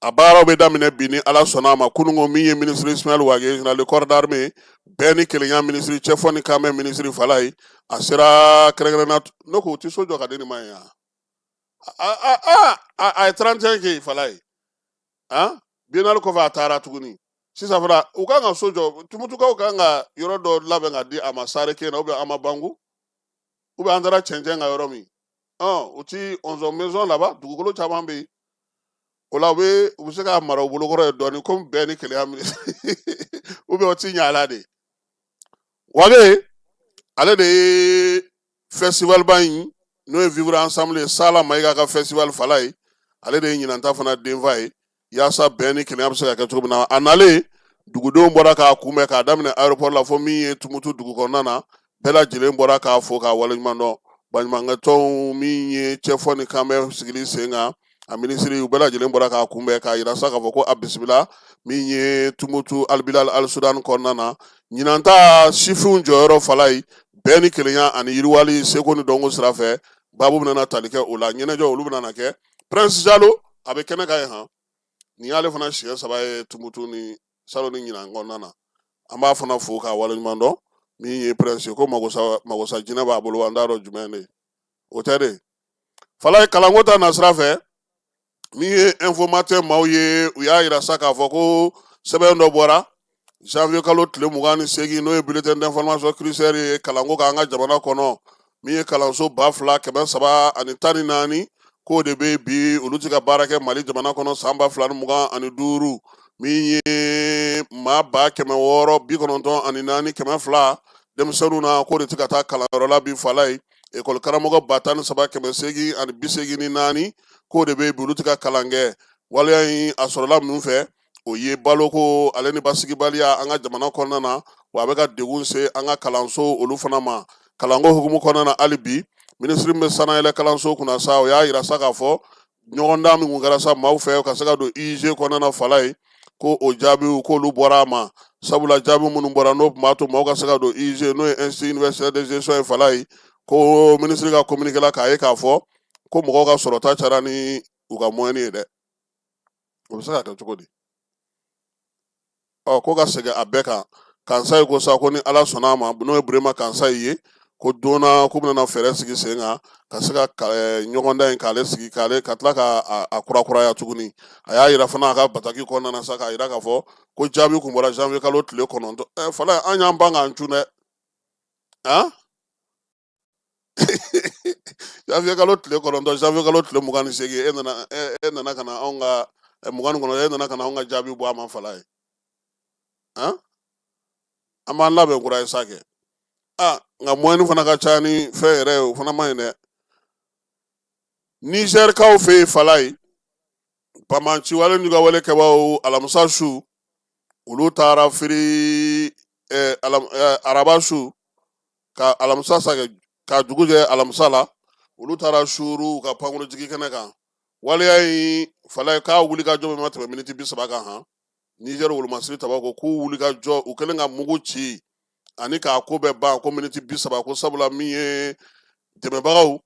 a baaraw bɛ daminɛ bi ni Ala sɔnna a ma kununko min ye ministre Ismaël Wage général de corps d'armée bɛɛ ni kelenya ministre cɛfɔ ni kamɛ ministre Fala ye a sera kɛrɛnkɛrɛnna ne ko o tɛ so jɔ ka di nin ma ye a ye 31 kɛ Fala ye biennale kɔfɛ a taara tuguni sisan fana u kan ka so jɔ tumutukaw kan ka yɔrɔ dɔ labɛn ka di a ma Sare Kena ou bien a ma Bangu ou bien an taara cɛncɛn ka yɔrɔ min u ti 11 maison laban dugukolo caman bɛ yen o la u bɛ se ka mara u bolokɔrɔ ye dɔɔni komi bɛɛ ni kelenya ministre ou bien o ti ɲɛ a la de Wage ale de ye festival ba in n'o ye Vivre Ensemble ye Sala Mayiga ka festival Fala ye ale de ye ɲinanta fana denfa ye yaasa bɛn ni kelenya bɛ se ka kɛ cogo min na a nalen dugudenw bɔra k'a kunbɛn k'a daminɛ aéroport la fo min ye Tumutu dugu kɔnɔna na bɛɛ lajɛlen bɔra k'a fo k'a waleɲuman dɔn baɲumankɛtɔnw min ye cɛfɔ ni kanbɛ sigili sen kan a minisiri u bɛɛ lajɛlen bɔra k'a kunbɛn k'a jira sa k'a fɔ ko a bisimila min ye Tumutu Albilal Al Sudan kɔnɔna na ɲinanta sifinw jɔyɔrɔ Fala ye bɛɛ ni kelenya ani yiriwali seko ni dɔnko sira fɛ baabu bɛna tali kɛ o la ɲɛnajɛ olu bɛna kɛ Prince Jalo a bɛ kɛnɛ kan ye han nin y'ale fana siɲɛ 3 ye Tumutu ni Salo ni ɲinan kɔnɔna na an b'a fana fo k'a waleɲuman dɔn min ye Prince ko magosa jinɛ b'a bolo an t'a dɔn jumɛn de o tɛ de Fala ye kalanko ta nasira fɛ min ye informateur maaw ye u y'a jira sa k'a fɔ ko sɛbɛn dɔ bɔra janvier kalo tile 28 n'o ye bulletin d'information cruciaire ye kalanko k'an ka jamana kɔnɔ min ye kalanso 2,314 k'o de bɛ bi olu tɛ ka baara kɛ Mali jamana kɔnɔ san 2025 min ye maa 694,200 denmisɛnninw na k'o de tɛ ka taa kalanyɔrɔ la bi fala ye ekɔli karamɔgɔ 13,884 k'o de bɛ bi olu tɛ ka kalan kɛ waleya in a sɔrɔla minnu fɛ o ye baloko ale ni basigibaliya an ka jamana kɔnɔna na wa a bɛ ka degun se an ka kalanso olu fana ma kalanko hukumu kɔnɔna na hali bi minisiri min bɛ sanayɛlɛ kalanso kunna sa o y'a yira sa k'a fɔ ɲɔgɔndan min kun kɛra sa maaw fɛ ka se ka don IEG kɔnɔna fala ye ko o jaabiw k'olu bɔra a ma sabula jaabi minnu bɔra n'o tun b'a to maaw ka se ka don IEG n'o ye Institut Universitaire de Gestion ye fala ye ko minisiri ka communiqué la k'a ye k'a fɔ ko mɔgɔw ka sɔrɔta cayara ni u ka moyen ye dɛ o bɛ se ka kɛ cogo di ko ka segin a bɛɛ kan kansa ye ko sa ko ni ala sɔnna a ma n'o ye Burema Kansa ye ko donna k'u bɛna fɛɛrɛ sigi sen kan ka se ka ɲɔgɔndan in k'ale sigi ka tila ka kurakuraya tuguni a y'a yira fana a ka bataki kɔnɔna na sa k'a yira k'a fɔ ko jaabi kun bɔra janvier kalo tile 9 fala an y'an ban k'an cun dɛ janvier kalo tile 9 janvier kalo tile 28 e nana ka na anw ka 29 e nana ka na anw ka jaabi bɔ a ma fala ye an b'an labɛn kura ye sa kɛ nka moyen fana ka ca ni fɛn yɛrɛ ye o fana man ɲi dɛ Nizɛrikaw fɛ yen fala ye pamanciwale n'u ka wale kɛbaaw alamisa su olu taara firi araba su ka alamisa sa ka dugu jɛ alamisa la olu taara suuru ka pankuru jigi kɛnɛ kan waleya in fala ye k'a wuli ka jɔ bɛ ma tɛmɛ miniti 30 kan han Nizɛri wolomasiri taba ko k'u wuli ka jɔ u kɛlen ka mugu ci ani k'a ko bɛɛ ban ko miniti 30 ko sabula min ye dɛmɛbagaw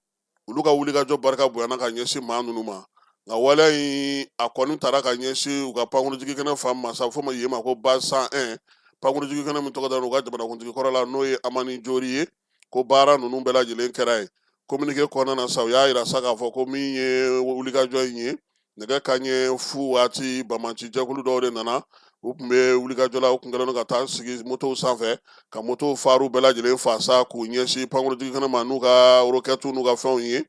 olu ka wuli ka jɔ barika bonyana ka ɲɛsin maa ninnu ma nka waleya in a kɔni taara ka ɲɛsin u ka pankuru jigi kɛnɛ fan ma sa fo ma yen ma ko ba 101 pankuru jigi kɛnɛ min tɔgɔ da u ka jamanakuntigi kɔrɔ la n'o ye Amani Jori ye ko baara ninnu bɛɛ lajɛlen kɛra ye communiqué kɔnɔna na sa u y'a yira sa k'a fɔ ko min ye wulikajɔ in ye nɛgɛ kanɲɛ fu waati bamanci jɛkulu dɔw de nana u tun bɛ wulikajɔ la u tun kɛlen don ka taa sigi motow sanfɛ ka motow faru bɛɛ lajɛlen fa sa k'u ɲɛsin pankuru jigi kɛnɛ ma n'u ka roquette n'u ka fɛnw ye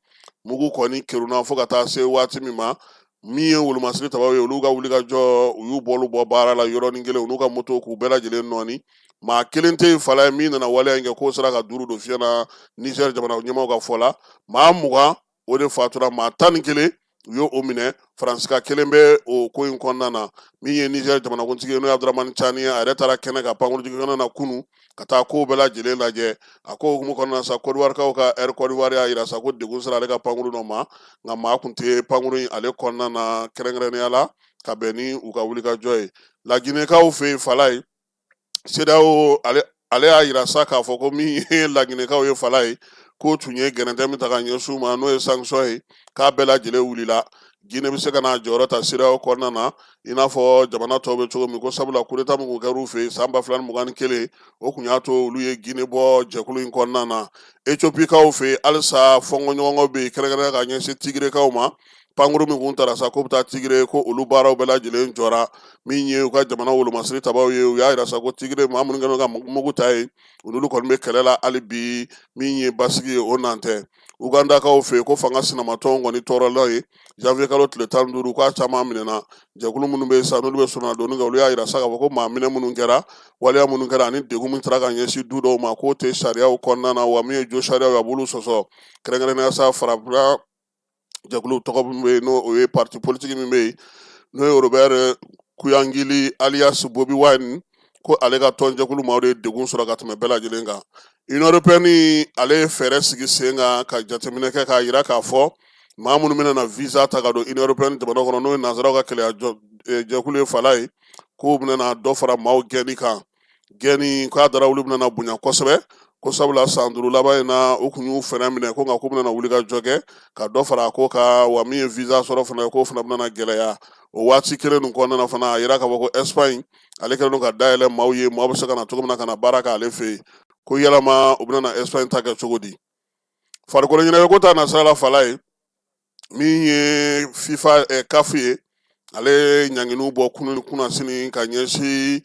mugu kɔni keruna fo ka taa se waati min ma min ye wolomasiri tabaw ye olu ka wulikajɔ u y'u bɔ baara la yɔrɔnin kelen u n'u ka moto k'u bɛɛ lajɛlen nɔɔni maa kelen tɛ yen fala ye min nana waleya in kɛ k'o sera ka duuru don fiɲɛ na Nizɛri jamana ɲɛmaaw ka fɔ la maa 20 o de fatura maa 11 u y'o minɛ faransika kelen bɛ o ko in kɔnɔna na min ye Nizɛri jamanakuntigi ye n'o ye Abdramani Chani ye a yɛrɛ taara kɛnɛ ka pankuru jigi kɛnɛ na kunu ka taa kow bɛɛ lajɛlen lajɛ a ko hukumu kɔnɔna na sa Côte d'Ivoirekaw ka Air Côte d'Ivoire y'a yira sa ko degun sera ale ka pankuru dɔ ma nka maa kun tɛ pankuru in ale kɔnɔna na kɛrɛnkɛrɛnnenya la ka bɛn ni u ka wulikajɔ ye Laginɛkaw fɛ yen fala ye CEDEAO ale y'a yira sa k'a fɔ ko min ye Laginɛkaw ye fala ye k'o tun ye gɛrɛntɛ min ta ka ɲɛsin u ma n'o ye sanction ye k'a bɛɛ lajɛlen wulila Guinée bɛ se ka n'a jɔyɔrɔ ta CEDEAO kɔnɔna na i n'a fɔ jamana tɔw bɛ cogo min ko sabula coup d'État min kun kɛra u fɛ yen san 2021 o kun y'a to olu ye Guinée bɔ jɛkulu in kɔnɔna na Éthiopikaw fɛ yen halisa fɔnkɔɲɔgɔnkɔ bɛ yen kɛrɛnkɛrɛnnen ka ɲɛsin Tigrekaw ma pankuru min kun tara sa ko bɛ taa Tigre ko olu baaraw bɛɛ lajɛlen jɔra min ye u ka jamana wolomasiri tabaw ye u y'a yira sa ko Tigre maa minnu kɛlen ka mugu ta ye olu kɔni bɛ kɛlɛ la hali bi min ye basigi ye o nan tɛ Ugandakaw fɛ yen ko fanga sinamatɔnw kɔni tɔɔrɔla ye janvier kalo tile 15 k'a caman minɛna jɛkulu minnu bɛ yen sa n'olu bɛ sɔnna donni kɛ olu y'a yira sa k'a fɔ ko maa minɛ minnu kɛra waleya minnu kɛra ani degun min taara ka ɲɛsin du dɔw ma k'o tɛ sariyaw kɔnɔna na wa min ye jo sariyaw ye a b'olu sɔsɔ kɛrɛnkɛrɛnnenya sa farafina jɛkulu tɔgɔ min bɛ yen n'o ye parti politique min bɛ yen n'o ye Robert Kuyangili alias Bobi Wine ko ale ka tɔnjɛkulu maaw de ye degun sɔrɔ ka tɛmɛ bɛɛ lajɛlen kan Union européenne ale ye fɛɛrɛ sigi sen kan ka jateminɛ kɛ k'a yira k'a fɔ maa minnu bɛna na visa ta ka don Union européenne jamana kɔnɔ n'o ye nanzaraw ka kɛlɛya jɛkulu ye fala ye k'u bɛna dɔ fara maaw gɛnni kan gɛnni k'a dara olu bɛna bonya kosɛbɛ ko sabula san 5 laban in na u kun y'u fɛnɛ minɛ ko nka k'u bɛna wuli ka jɔ kɛ ka dɔ fara ko ka wa min ye visa sɔrɔ fana k'o fana bɛna gɛlɛya o waati kelen nin kɔnɔna na fana a yira k'a fɔ ko Espagne ale kɛlen don ka dayɛlɛ maaw ye maaw bɛ se ka na cogo min na ka na baara kɛ ale fɛ yen ko yalama u bɛna na Espagne ta kɛ cogo di farikolo ɲɛnajɛko ta nasira la fala ye min ye FIFA CAF ye ale ɲanginiw bɔ kunu ni kunnasini ka ɲɛsin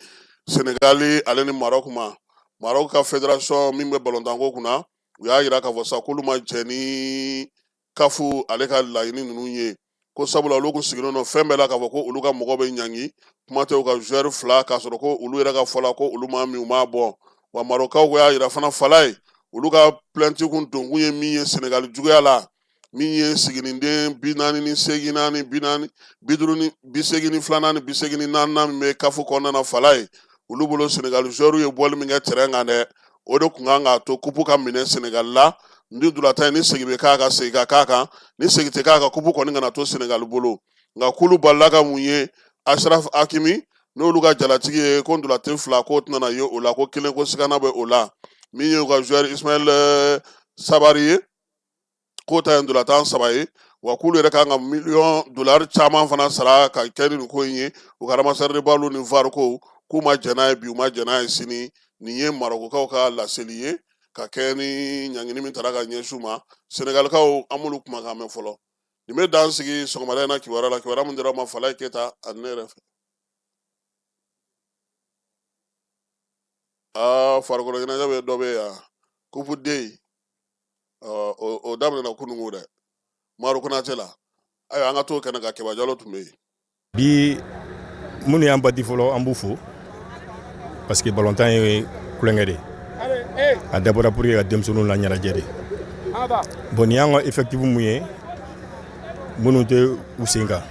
Senegali ale ni Maroc ma Maroc ka fédération min bɛ balontanko kunna u y'a yira k'a fɔ sa k'olu ma jɛ ni CAF ale ka laɲini ninnu ye ko sabula olu kun sigilen don fɛn bɛɛ la k'a fɔ ko olu ka mɔgɔ bɛ ɲangi kuma tɛ u ka joueur 2 k'a sɔrɔ ko olu yɛrɛ ka fɔ la ko olu ma min u m'a bɔ wa marokaw ko y'a yira fana fala ye olu ka plainte kun donkun ye min ye Senegal juguya la min ye sigininden 48 52 54 min bɛ kafu kɔnɔna na fala ye olu bolo Senegal joueur ye bɔli min kɛ terrain kan dɛ o de kun kan k'a to kupu ka minɛ Senegal la ni dulata ye ni segi bɛ k'a kan segi ka k'a kan ni segi tɛ k'a kan kupu kɔni kana to Senegal bolo nka kulu balila ka mun ye Achraf Hakimi n'olu ka jalatigi ye ko dulate 2 k'o tɛna ye o la ko 1 ko sigana bɛ o la min ye u ka joueur Ismaël Sabari ye k'o ta ye dulatan 3 ye wa k'olu yɛrɛ kan ka $1,000,000 caman fana sara ka kɛ ni nin ko in ye u ka ramasser de balles ni VAR ko k'u ma jɛn n'a ye bi u ma jɛn n'a ye sini nin ye Marokokaw ka laseli ye ka kɛ ni ɲangini min tara ka ɲɛsin ma Senegalikaw an m'olu kumakan mɛn fɔlɔ nin bɛ dan sigi sɔgɔmada in na kibaruya la kibaruya min dira ma Falaye Keyita ani ne yɛrɛ fɛ farikolo ɲɛnajɛ bɛ dɔ bɛ yan Coupe D o daminɛna kunungo dɛ Maodo Konate la ayiwa an ka t'o kɛnɛ kan Keba Jalo tun bɛ yen bi minnu y'an bati fɔlɔ an b'u fo parce que ballontan ye kulonkɛ de a dabɔra pour que ka denmisɛnninw la ɲɛnajɛ de bon nin y'an ka effectif mun ye minnu tɛ u sen kan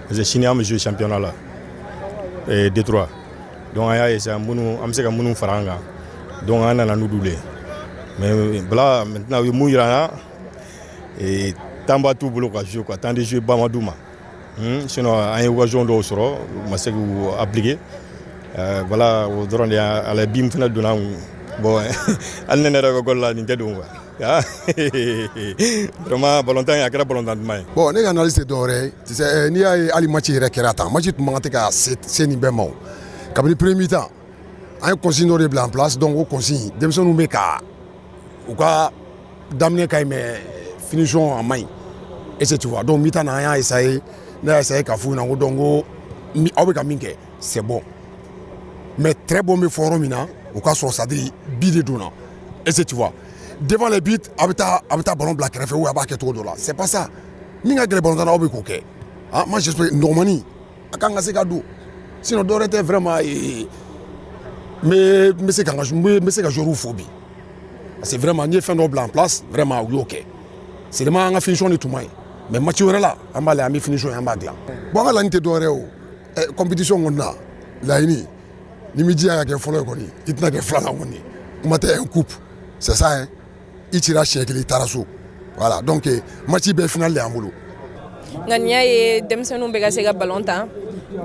parce que sini an bɛ jouer championnat la Détroit donc an y'a ye sisan minnu an bɛ se ka minnu fara an kan donc an nana n'olu de mais bala maintenant u ye mun yira an na temps b'a t'u bolo ka jouer quoi temps de jouer ba ma d'u ma sinon an ye occasion dɔw sɔrɔ u ma se k'u appliquer voilà o dɔrɔn de a la bi min fana donna bon hali ne yɛrɛ ka gol la nin tɛ don quoi vraiment ballontan a kɛra ballontan duman ye bon ne ka analyse tɛ dɔwɛrɛ ye tu sais n'i y'a ye hali match yɛrɛ kɛra tan match tun man kan tɛ ka se nin bɛɛ ma o kabini premier mi-temps an ye consigne dɔ de bila en place donc o consigne denmisɛnninw bɛ ka u ka daminɛ ka ɲi mais finition a man ɲi est-ce que tu vois donc mi-temps na an y'a essayer ne y'a essayer ka f'u ɲɛna ko donc ko aw bɛ ka min kɛ c'est bon mais très bon bɛ fɔ yɔrɔ min na o ka sɔrɔ c'est-à-dire bi de donna est-ce que tu vois devant les buts a bɛ taa ballon bila kɛrɛfɛ ou a b'a kɛ cogo dɔ la c'est pas ça min ka gɛrɛ ballon tan na aw bɛ k'o kɛ ah moi j'espère nɔgɔmani a kan ka se ka don sinon dɔwɛrɛ tɛ vraiment n bɛ se ka joueur fo bi parce que vraiment n'i ye fɛn dɔ bila en place vraiment u y'o kɛ seulement an ka finition de tun man ɲi mais match wɛrɛ la an b'a lajɛ an bɛ finition ye an b'a dilan bon an ka laɲini tɛ dɔwɛrɛ ye o compétition kɔni na laɲini ni mi jija ka kɛ fɔlɔ ye kɔni i tɛna kɛ filanan kɔni kuma tɛ un coupe c'est ça hein i cira siɲɛ kelen i taara so voilà donc match bɛɛ finale de y'an bolo nka nin y'a ye denmisɛnninw bɛ ka se ka ballon tan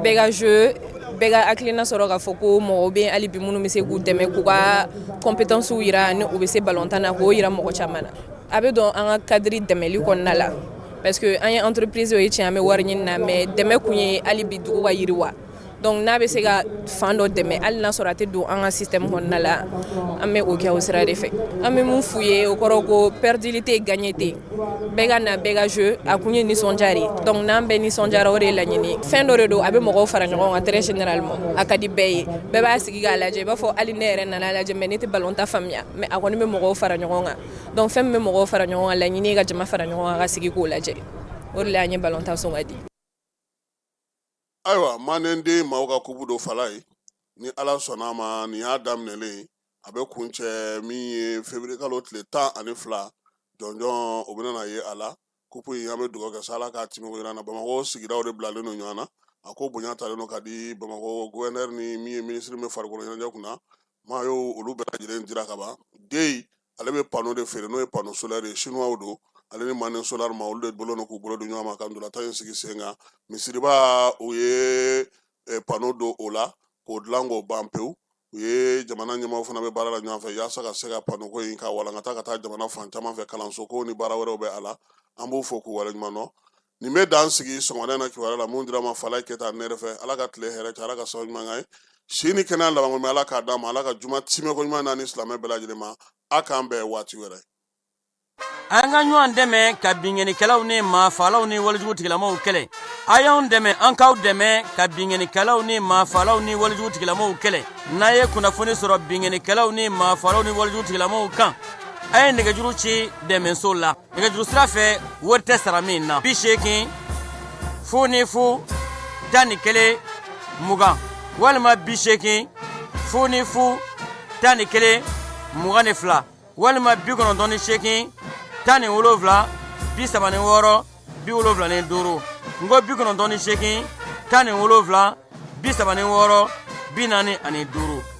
bɛɛ ka jeu bɛɛ ka hakilina sɔrɔ k'a fɔ ko mɔgɔw bɛ hali bi minnu bɛ se k'u dɛmɛ k'u ka compétences yira ni u bɛ se ballon tan na k'o yira mɔgɔ caman na a bɛ dɔn an ka cadre dɛmɛli kɔnɔna la parce que an ye entreprise o ye tiɲɛ an bɛ wari ɲini na mais dɛmɛ kun ye hali bi dugu ka yiriwa donc n'a bɛ se ka fan dɔ dɛmɛ hali n'a sɔrɔ a tɛ don an ka système kɔnɔna la an bɛ o kɛ o sira de fɛ an bɛ mun f'u ye o kɔrɔ ko perdili tɛ gagné tɛ bɛɛ ka na bɛɛ ka jeu a kun ye nisɔndiya de donc n'an bɛɛ nisɔndiyara o de ye laɲini fɛn dɔ de don a bɛ mɔgɔw fara ɲɔgɔn kan très généralement a ka di bɛɛ ye bɛɛ b'a sigi k'a lajɛ i b'a fɔ hali ne yɛrɛ nana lajɛ mais ne tɛ ballon ta faamuya mais a kɔni bɛ mɔgɔw fara ɲɔgɔn kan donc fɛn min bɛ mɔgɔw fara ɲɔgɔn kan laɲini ye ka jama fara ɲɔgɔn kan ka sigi k'o lajɛ o de la an ye ballon ta sɔn ka di ayiwa manende maaw ka kubu do Falaye ni ala sɔnna ma nin y'a daminɛlen a bɛ kun cɛ min ye février kalo tile 12 jɔnjɔn o bɛna ye a la kupu in an bɛ dugawu kɛ sa Ala k'a timigo jira an na Bamakɔ sigidaw de bilalen don ɲɔgɔn na a ko bonya talen don ka di Bamakɔ gouverneur ni min ye ministre min farikolo ɲɛnajɛ kunna maa y'o olu bɛɛ lajɛlen dira ka ban den ale bɛ panneau de feere n'o ye panneau solaire ye chinois don ale ni Manen Solar ma olu de bolo no k'u bolo don ɲɔgɔn ma ka ndolata in sigi sen kan misiriba o ye panneau do o la k'o dilan k'o ban pewu u ye jamana ɲɛmaaw fana bɛ baara la ɲɔgɔn fɛ yaasa ka se ka panneau ko in ka walankata ka taa jamana fan caman fɛ kalanso ko ni baara wɛrɛw bɛ a la an b'o fɔ k'u waleɲuman dɔn nin bɛ dan sigi sɔgɔmada in na kibaruya la mun dira ma Falaye Keyita ne yɛrɛ fɛ Ala ka tile hɛrɛ cɛ Ala ka sababu ɲuman k'a ye si ni kɛnɛya laban ko Ala k'a d'a ma Ala ka juma timɛko ɲuman n'a ni silamɛ bɛɛ lajɛlen ma a k'an bɛn waati wɛrɛ an ka ɲɔgɔn dɛmɛ ka bingenikɛlaw ni maafalaw ni walijugu tigilamaw kɛlɛ a y'anw dɛmɛ an k'aw dɛmɛ ka bingenikɛlaw ni maafalaw ni walijugu tigilamaw kɛlɛ n'a ye kunnafoni sɔrɔ bingenikɛlaw ni maafalaw ni walijugu tigilamaw kan a ye nɛgɛjuru ci dɛmɛso la nɛgɛjuru sira fɛ wari tɛ sara min na 80 00 11 20 walima 80 00 11 22 walima 98 17 36 75 ngo 98 17 36 45